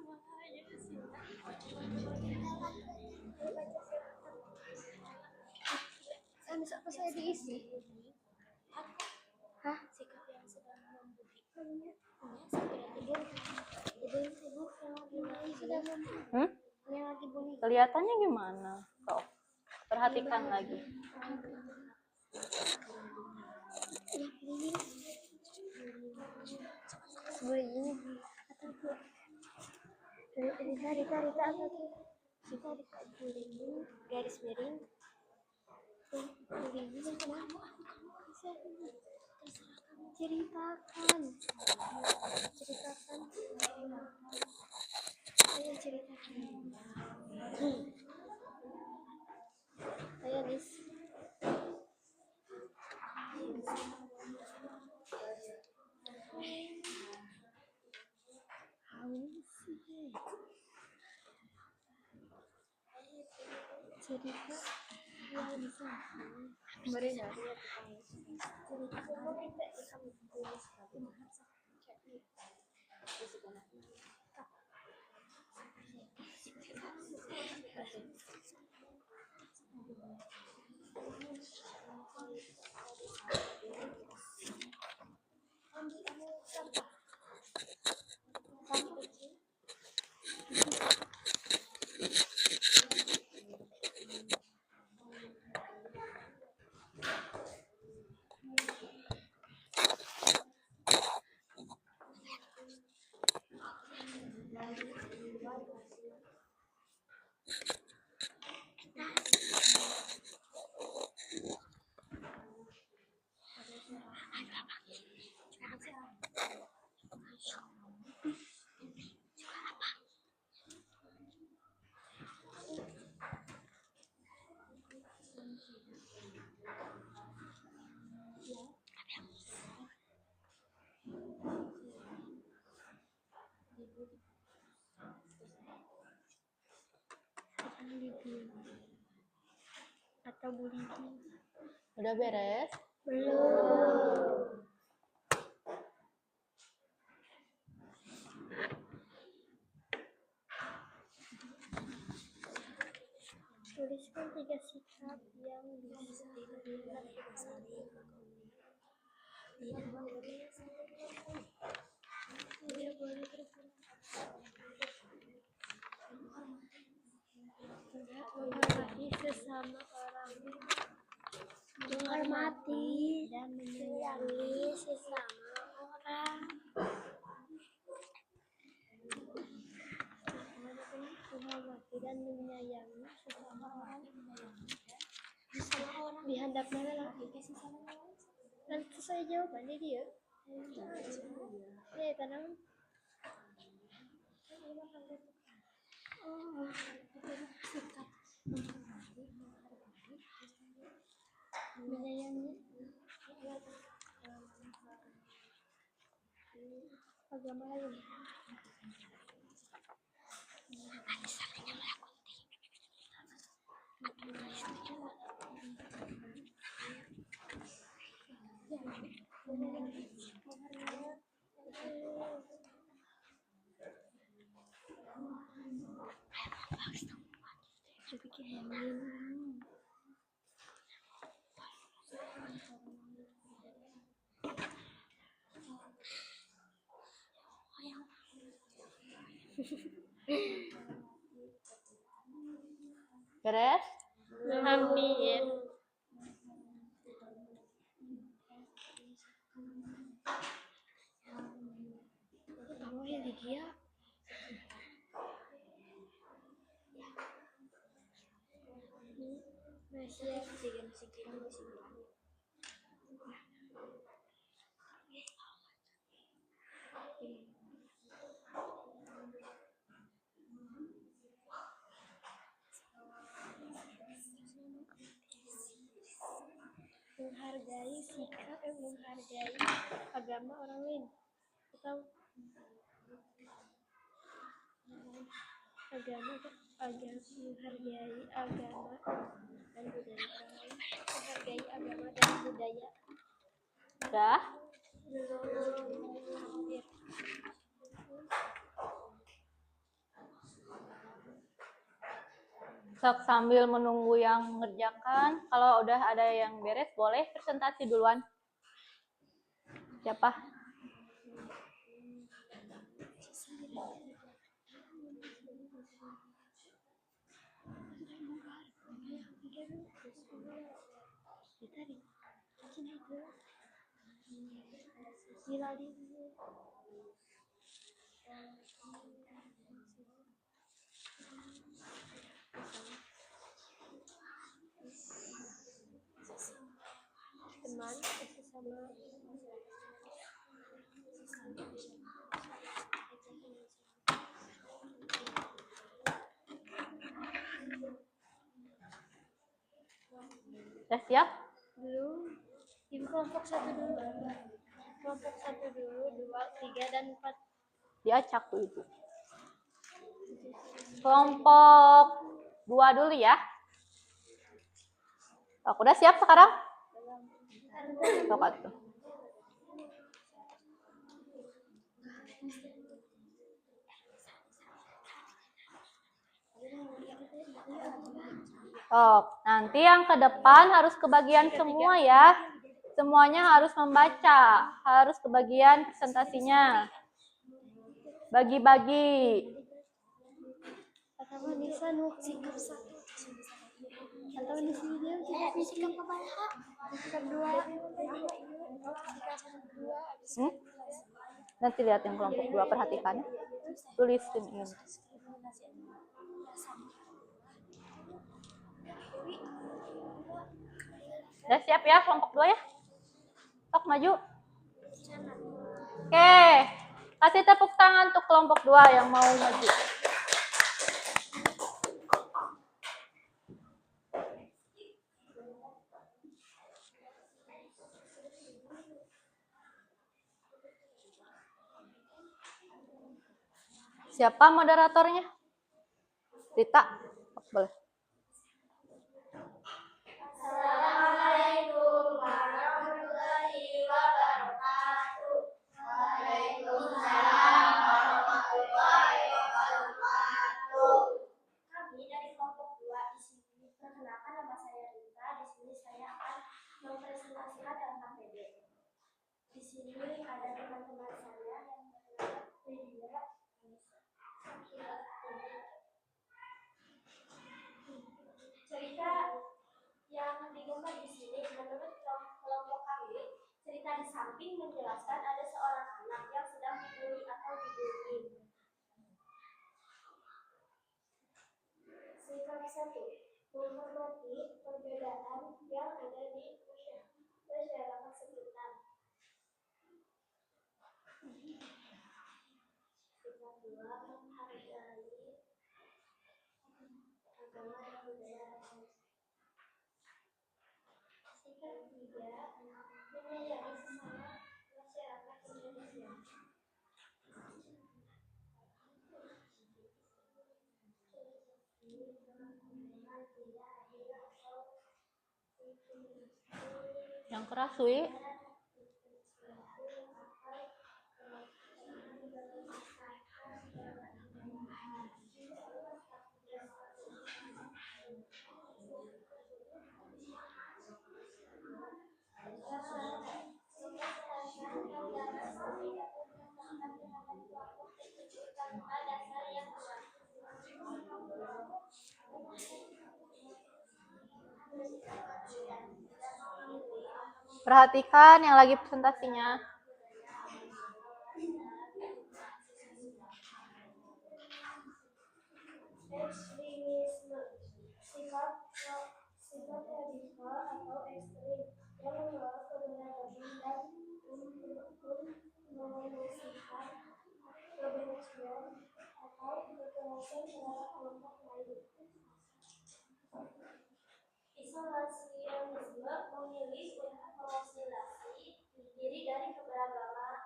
Bisa apa saya diisi? Hah? Sikap yang sedang membuli. Yang lagi bunyi. Kelihatannya gimana? Sok. Perhatikan lagi. Bunyi. Tarik garis miring. Ceritakan. Ayo ceritakan. Ayo Nis. Cerita yang bisa mereka atau bullying. Udah beres? Belum. Tuliskan 3 sikap yang bisa dilakukan. Tidak boleh menghormati sesama orang, menghormati dan menyayangi sesama orang, menghormati dan menyayangi sesama orang, di handapnya lah nanti saya jawabannya dia tenang. Sikap menyayangi agama lain. Beres? Hampir. Oh ini dia. Masih menghargai sikap menghargai agama orang lain atau menghargai agama dan budaya orang lain, menghargai agama dan budaya. Udah? Sok sambil menunggu yang mengerjakan. Kalau udah ada yang beres, boleh presentasi duluan. Siapa? Teman sesama Udah siap? belum. Ibu kelompok 1 dulu. Kelompok 1 dulu, 2, 3 dan 4. Diacak tuh Ibu. Kelompok 2 dulu ya. Aku udah siap sekarang? Sok atuh. Oh, nanti yang ke depan harus kebagian semua ya. Semuanya harus membaca, harus kebagian presentasinya. Bagi-bagi. Atau Nisa sikap 1. Atau di sini dia sikap kepala. Sikap 2. Sikap 2. Nanti lihat yang kelompok 2, perhatikan. Tulisin ini. Udah siap ya kelompok 2 ya? Sok maju. Oke. Kasih tepuk tangan untuk kelompok 2 yang mau maju. Siapa moderatornya? Rita? Boleh. Assalamualaikum warahmatullahi wabarakatuh. Waalaikumsalam warahmatullahi wabarakatuh. Kami dari kelompok 2 di sini. Perkenalkan, nama saya Rita. Di sini saya akan mempresentasikan LKPD. Di sini ada teman-teman saya yang bernama Lydia. Cerita yang digambar di sini menurut kelompok kami, cerita di samping menjelaskan ada seorang anak yang sedang dibully atau dibully. Sikap 1. Menghormati perbedaan kedua, menghargai agama dan budaya lain. Sikap ketiga, menyayangi sesama masyarakat Indonesia. Yang keras, Wi. Perhatikan yang lagi presentasinya. Ekstremisme, sikap radikal atau ekstrim yang menolak kebenaran dan memusuhkan kebencian atau kekerasan terhadap kelompok lain. Isolasionisme memilih untuk mengasimilasi diri dari keberagaman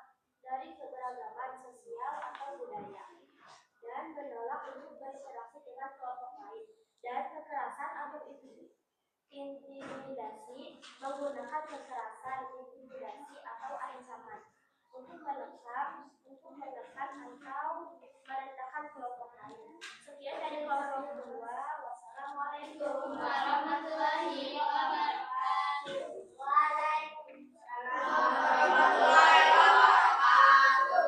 sosial atau budaya dan menolak untuk berinteraksi dengan kelompok lain. Dan kekerasan atau intimidasi menggunakan kekerasan, intimidasi atau ancaman untuk menekan atau merendahkan kelompok lain. Sekian dari kelompok 2. Wassalamualaikum warahmatullahi wabarakatuh. Waalaikumsalam warahmatullahi wabarakatuh.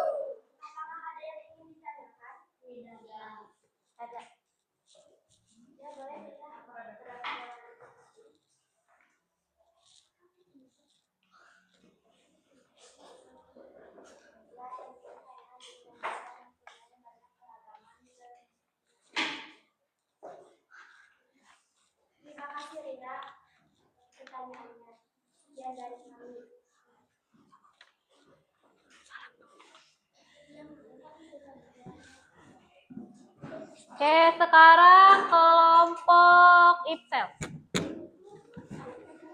Apakah ada yang ingin ditanyakan? Tidak. Ada. Ya, boleh kita Terima kasih Rina pertanyaannya. Sekian dari kami. Oke, sekarang kelompok Ipsel.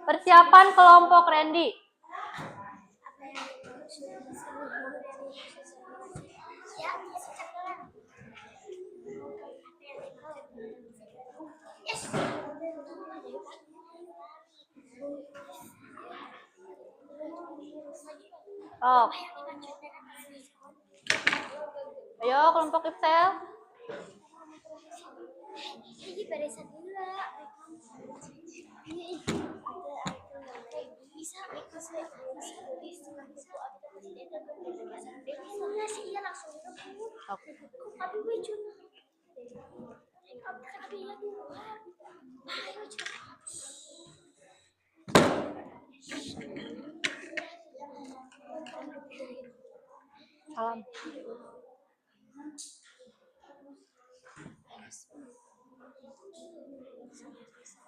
Persiapan kelompok Randy. Oh. Ayo kelompok Ipsel. Ini barisan dulu lah. Bisa iya langsung tapi wujud Salam.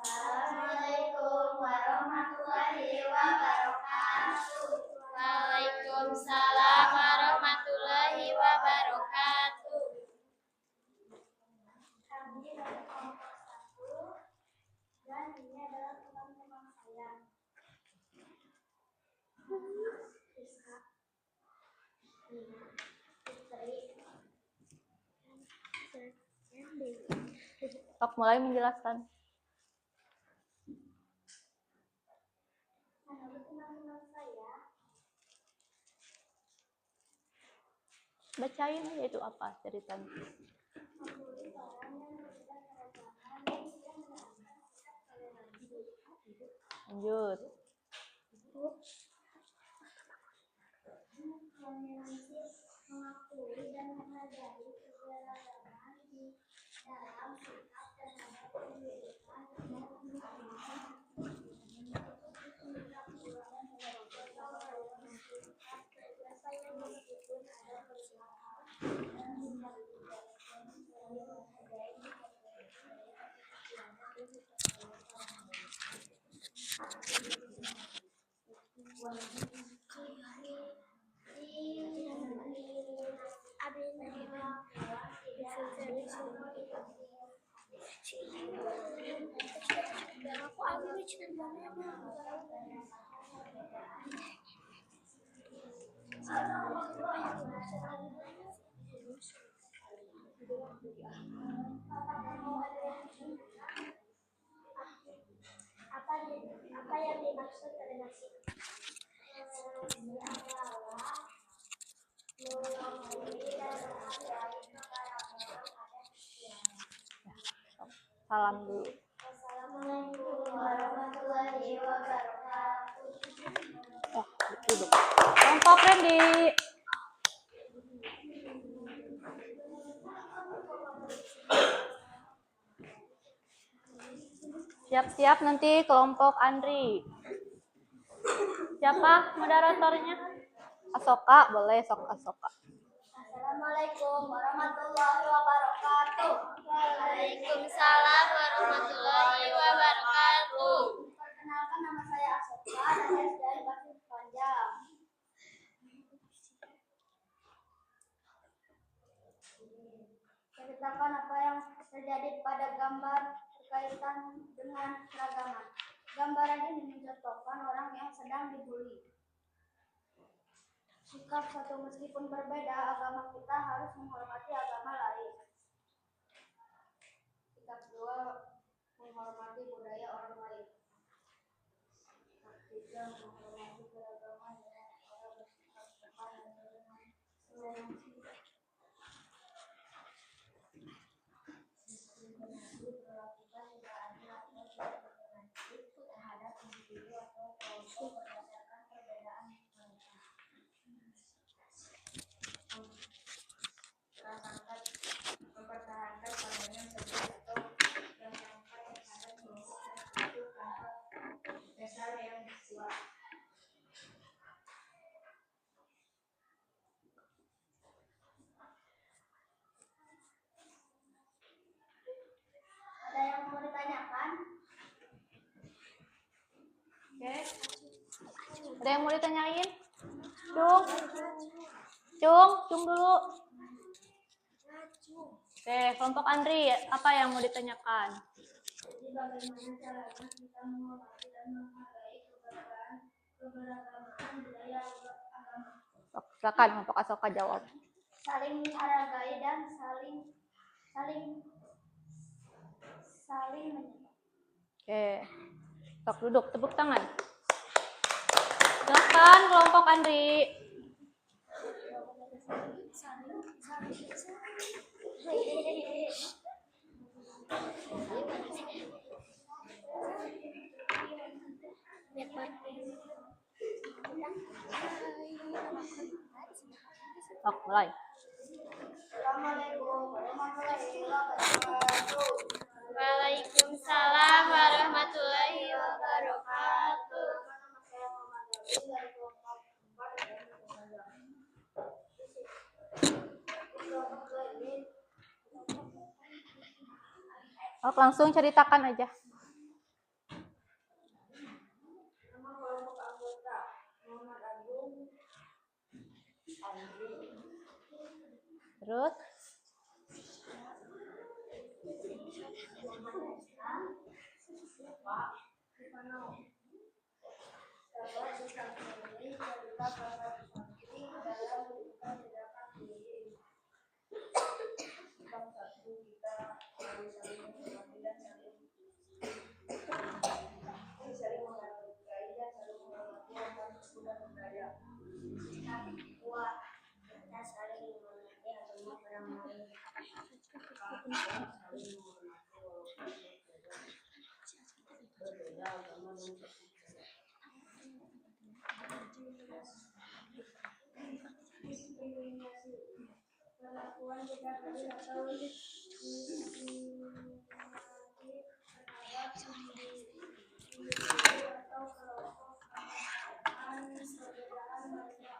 Assalamualaikum warahmatullahi wabarakatuh. Waalaikumsalam warahmatullahi wabarakatuh. Kami dari kelompok 1 dan ini adalah teman-teman saya. Rizka, Nina, Fitri, Sok mulai menjelaskan. menurut teman-teman saya, Bacain aja itu apa ceritanya. membuli orang yang berbeda keragaman dan tidak menerapkan sikap toleransi. Lanjut. Toleransi mengakui dan menghargai keberagaman di dalam sikap terhadap pendidikan dan keagamaan. Meskipun ada persoalan dan tidak Apa yang dimaksud dengan Salam dulu. Assalamualaikum warahmatullahi wabarakatuh. Duduk. Kelompok Randy. Siap-siap nanti kelompok Andri. Siapa moderatornya? Asoka, boleh sok Asoka. Assalamualaikum warahmatullahi wabarakatuh. Waalaikumsalam warahmatullahi wabarakatuh. Perkenalkan, nama saya Asoka dan saya dari Pasir Panjang. Ceritakan apa yang terjadi pada gambar berkaitan dengan keragaman. Gambaran ini mencontohkan orang yang sedang dibully. Sikap satu meskipun berbeda agama, kita harus menghormati agama lain. Sikap dua, menghormati budaya orang lain. Sikap tiga, menghormati keragaman dengan cara bersikap sopan dan toleransi. Diskriminasi berlakukan tidak adil atau tidak toleransi terhadap individu atau kelompok berdasarkan perbedaan mereka. Mempertahankan pandangan sendiri atau yang sampai terhadap kelompok tertentu tanpa dasar yang kuat. Ada yang mau ditanyakan? Oke. Ada yang mau ditanyain? Cung dulu. Oke, kelompok Andri, apa yang mau ditanyakan? Jadi bagaimana caranya kita menghormati dan menghargai keberagaman budaya agama? Silakan kelompok Asoka jawab. Saling menghargai dan saling menyapa. Oke. Sok duduk, tepuk tangan. Silakan kelompok Andri. Sok mulai. Assalamualaikum warahmatullahi wabarakatuh. Waalaikumsalam warahmatullahi wabarakatuh. Nama saya Muhammad Abdi dari kelompok 4 dan kelompok 2 ini. Sok langsung ceritakan aja. Nama kelompok anggota Muhammad Agung, Andri. Terus? Perlakuan tidak adil atau diskriminasi atau kelompok berdasarkan perbedaan mereka.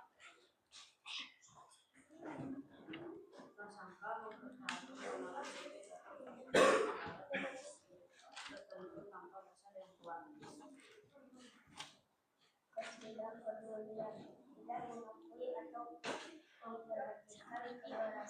Ketidakpedulian, tidak mengakui atau memperhatikan keberadaan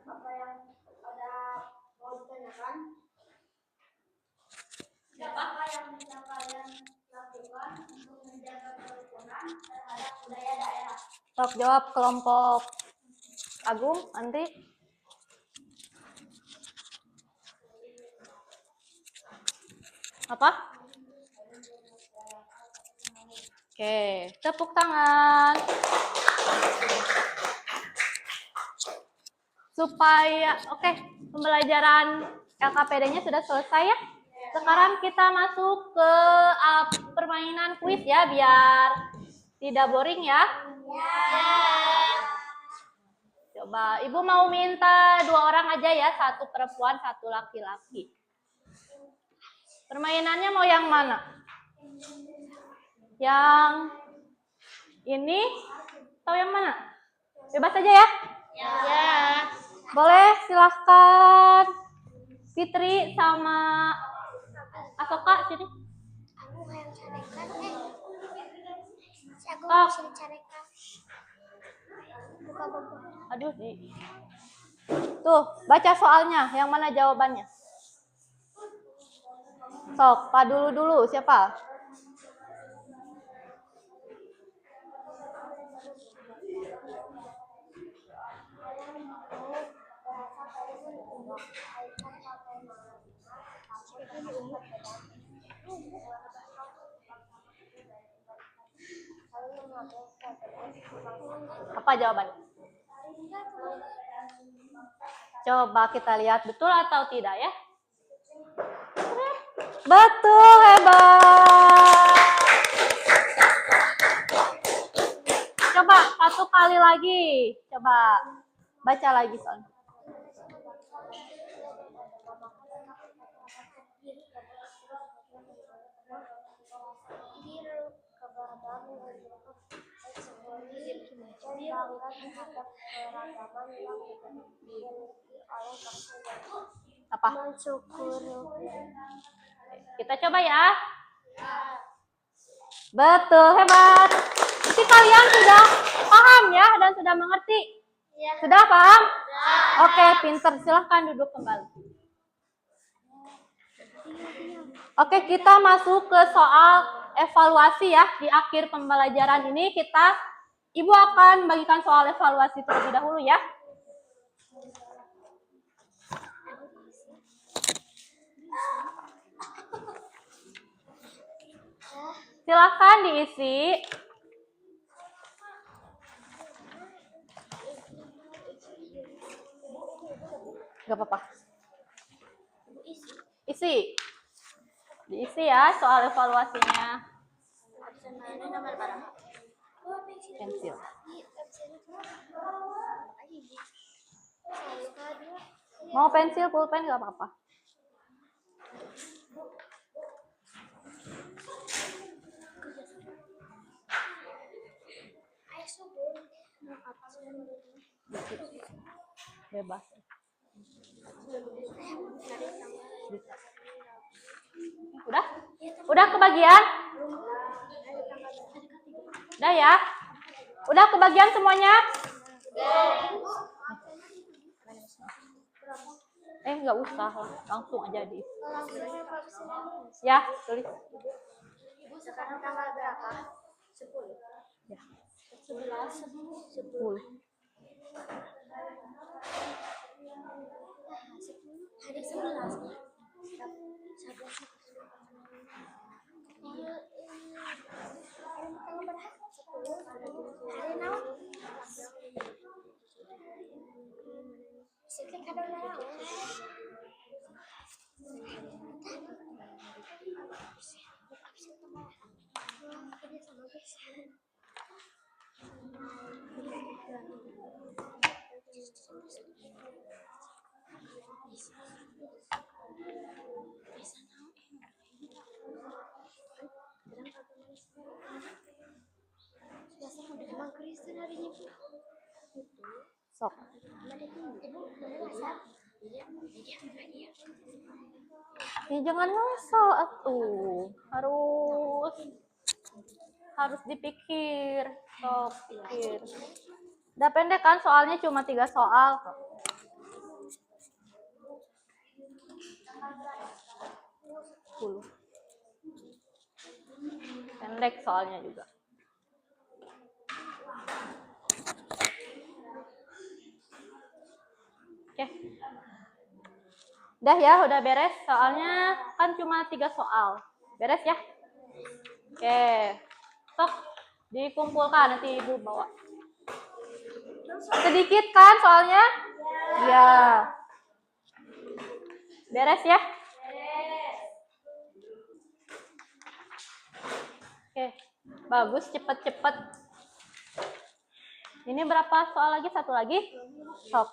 Apa yang ada mau ditanyakan? Apa yang bisa kalian lakukan untuk menjaga kerukunan terhadap budaya daerah? Sok jawab kelompok Agung, Andri. Apa? Oke, tepuk tangan. Pembelajaran LKPD-nya sudah selesai ya. Sekarang kita masuk ke permainan kuis ya, biar tidak boring ya. Coba, Ibu mau minta 2 orang aja ya, 1 perempuan, 1 laki-laki. Permainannya mau yang mana? Yang ini atau yang mana? Bebas aja ya? Ya. Boleh, silahkan. Fitri sama Asoka sini. Aku yang carekan si aku Oh. bisa dicarekan. Buka. Aduh, tuh, baca soalnya. Yang mana jawabannya? Sok, Pak dulu. Siapa? Apa jawabannya? Coba kita lihat betul atau tidak ya. Betul, hebat. Coba 1 kali lagi. Coba baca lagi soalnya. Apa? Mensyukuri. Kita coba ya. Betul, hebat. Jadi kalian sudah paham ya dan sudah mengerti? Ya. Sudah paham? Oke, pinter. Silahkan duduk kembali. Oke, kita masuk ke soal evaluasi ya. Di akhir pembelajaran ini Ibu akan bagikan soal evaluasi terlebih dahulu ya. Silahkan diisi. Gak apa-apa. Isi. Diisi ya soal evaluasinya. Pensil. Mau pensil, pulpen gak apa-apa. Bebas. Udah? Udah kebagian? Udah ya? Udah kebagian semuanya? Nggak usah lah, langsung aja di. Ya, tulis. Sekarang tanggal berapa? 10. Ya. 10. Hari 11. Hari naon? Sikit kada naon. Emang Kristen harinya Sok. Ya jangan ngasal atuh. Harus dipikir. Sok pikir. Udah pendek kan soalnya cuma 3 soal. Pendek soalnya juga. Oke. Udah ya, udah beres. Soalnya kan cuma 3 soal. Beres ya? Oke. Sok dikumpulkan nanti Ibu bawa. Sedikit kan soalnya? Iya. Beres ya? Oke. Bagus, cepet-cepet. Ini berapa soal lagi? 1 lagi? Sok.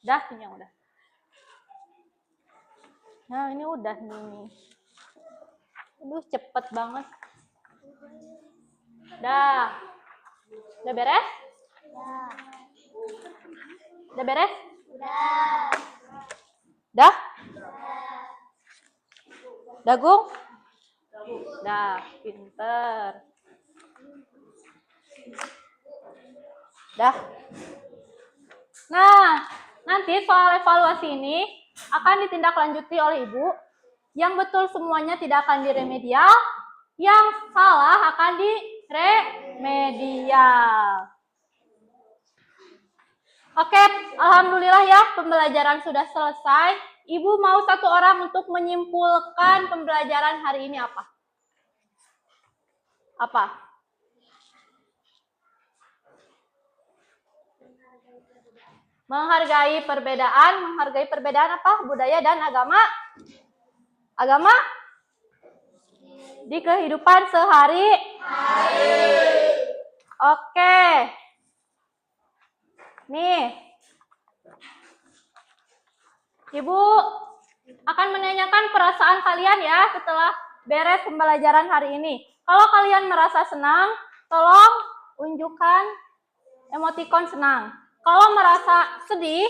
Udah, ini yang udah. Nah, ini udah nih. Aduh, cepet banget. Udah. Udah beres? Udah beres? Udah? Udah, Gung? Udah, pinter. Udah. Nah, nanti soal evaluasi ini akan ditindaklanjuti oleh Ibu. Yang betul semuanya tidak akan diremedial, yang salah akan diremedial. Oke, alhamdulillah ya pembelajaran sudah selesai. Ibu mau 1 orang untuk menyimpulkan pembelajaran hari ini apa? Apa? Menghargai perbedaan apa? Budaya dan agama? Agama? Di kehidupan sehari-hari. Oke. Nih. Ibu akan menanyakan perasaan kalian ya setelah beres pembelajaran hari ini. Kalau kalian merasa senang, tolong unjukkan emotikon senang. Kalau merasa sedih,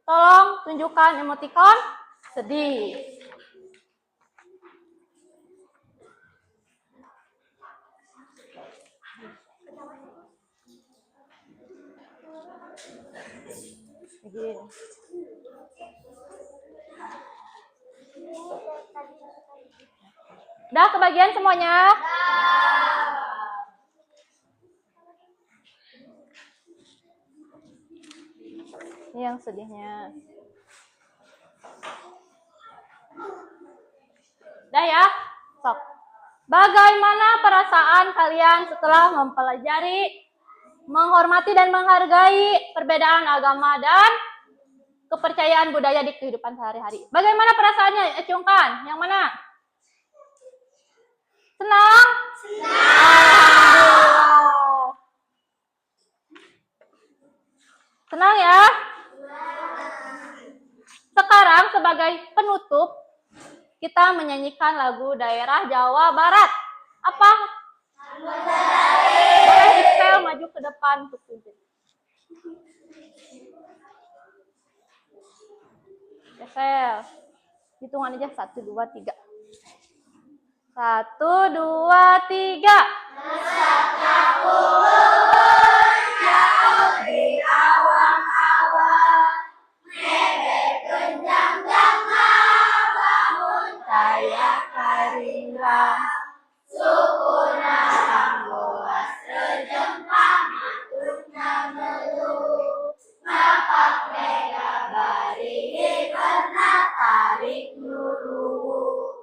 tolong tunjukkan emotikon sedih. Udah kebagian semuanya? Ini yang sedihnya. Udah ya? Sok. Bagaimana perasaan kalian setelah mempelajari, menghormati dan menghargai perbedaan agama dan kepercayaan budaya di kehidupan sehari-hari? Bagaimana perasaannya? Acungkan. Yang mana? Senang? Alhamdulillah. Senang ya? Sekarang sebagai penutup, kita menyanyikan lagu daerah Jawa Barat. Apa? Boleh Excel maju ke depan untuk tunjuk. Excel. Hitungan aja 1, 2, 3. 1, 2, 3. Jauh di awang-awang, kayak karirang, sukuna anggoas sejempang, matutna meluh, napak mega bari pernah tarik nuru.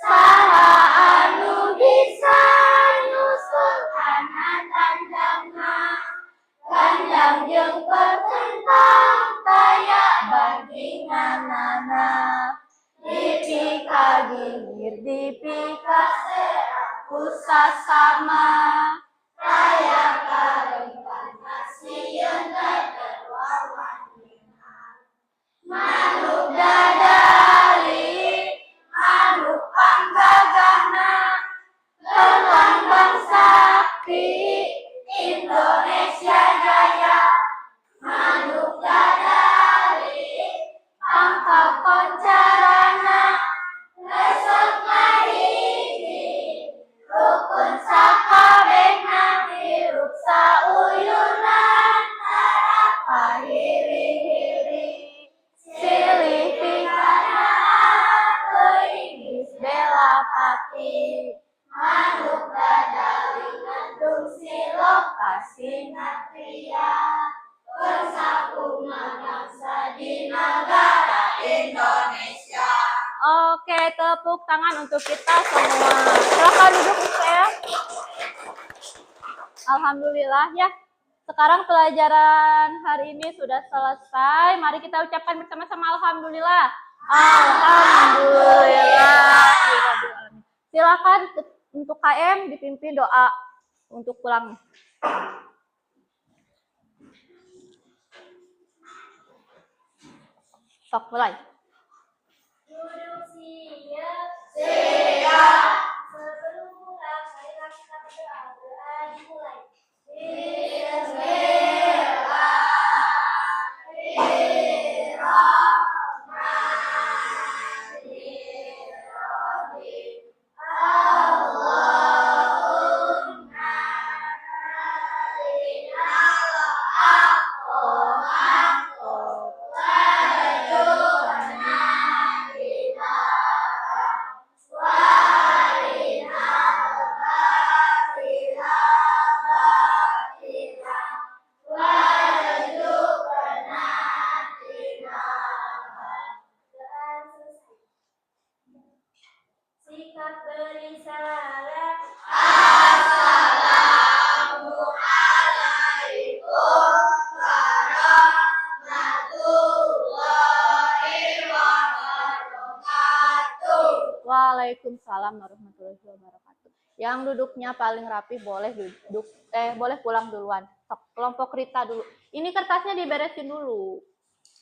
Saha anu bisa nyusul anak kandang jeung pertentang, taya bandinganana. Dipika gingir, dipika seraku sasama, taya kalimpan asieun terwawan manuk dadali, manuk panggagahna, lambang sakti Indonesia Jaya. Manuk dadali, Oke, tepuk tangan untuk kita semua. Silakan duduk ya. Alhamdulillah ya. Sekarang pelajaran hari ini sudah selesai. Mari kita ucapkan bersama-sama alhamdulillah. Alhamdulillah. Silakan untuk KM dipimpin doa untuk pulang. Sok mulai. Duduk siap. Siap. Sebelum pulang, marilah kita berdoa. Doa dimulai. Doa selesai. Sikap bersalam. Waalaikumsalam warahmatullahi wabarakatuh. Yang duduknya paling rapi boleh duduk, boleh pulang duluan. Sok, kelompok Rita dulu. Ini kertasnya diberesin dulu.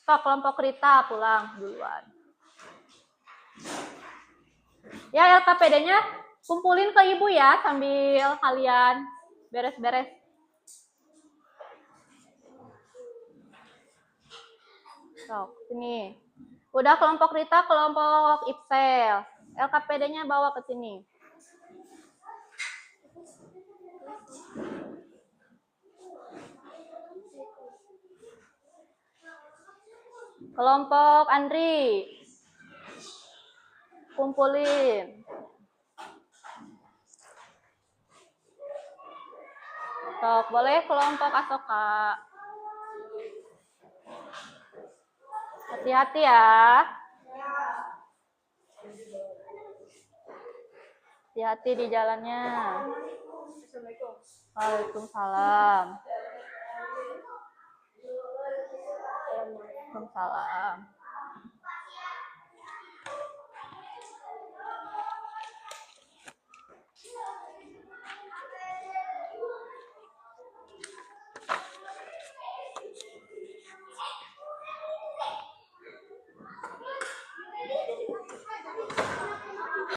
Sok, kelompok Rita pulang duluan. Ya, LKPD-nya kumpulin ke ibu ya sambil kalian beres-beres. Sok, sini. Udah kelompok Rita, kelompok Ipsel. LKPD-nya bawa ke sini. Kelompok Andri. Kumpulin. Sok, boleh kelompok Asoka. Hati-hati ya. Hati-hati di jalannya. Waalaikumsalam. Waalaikumsalam.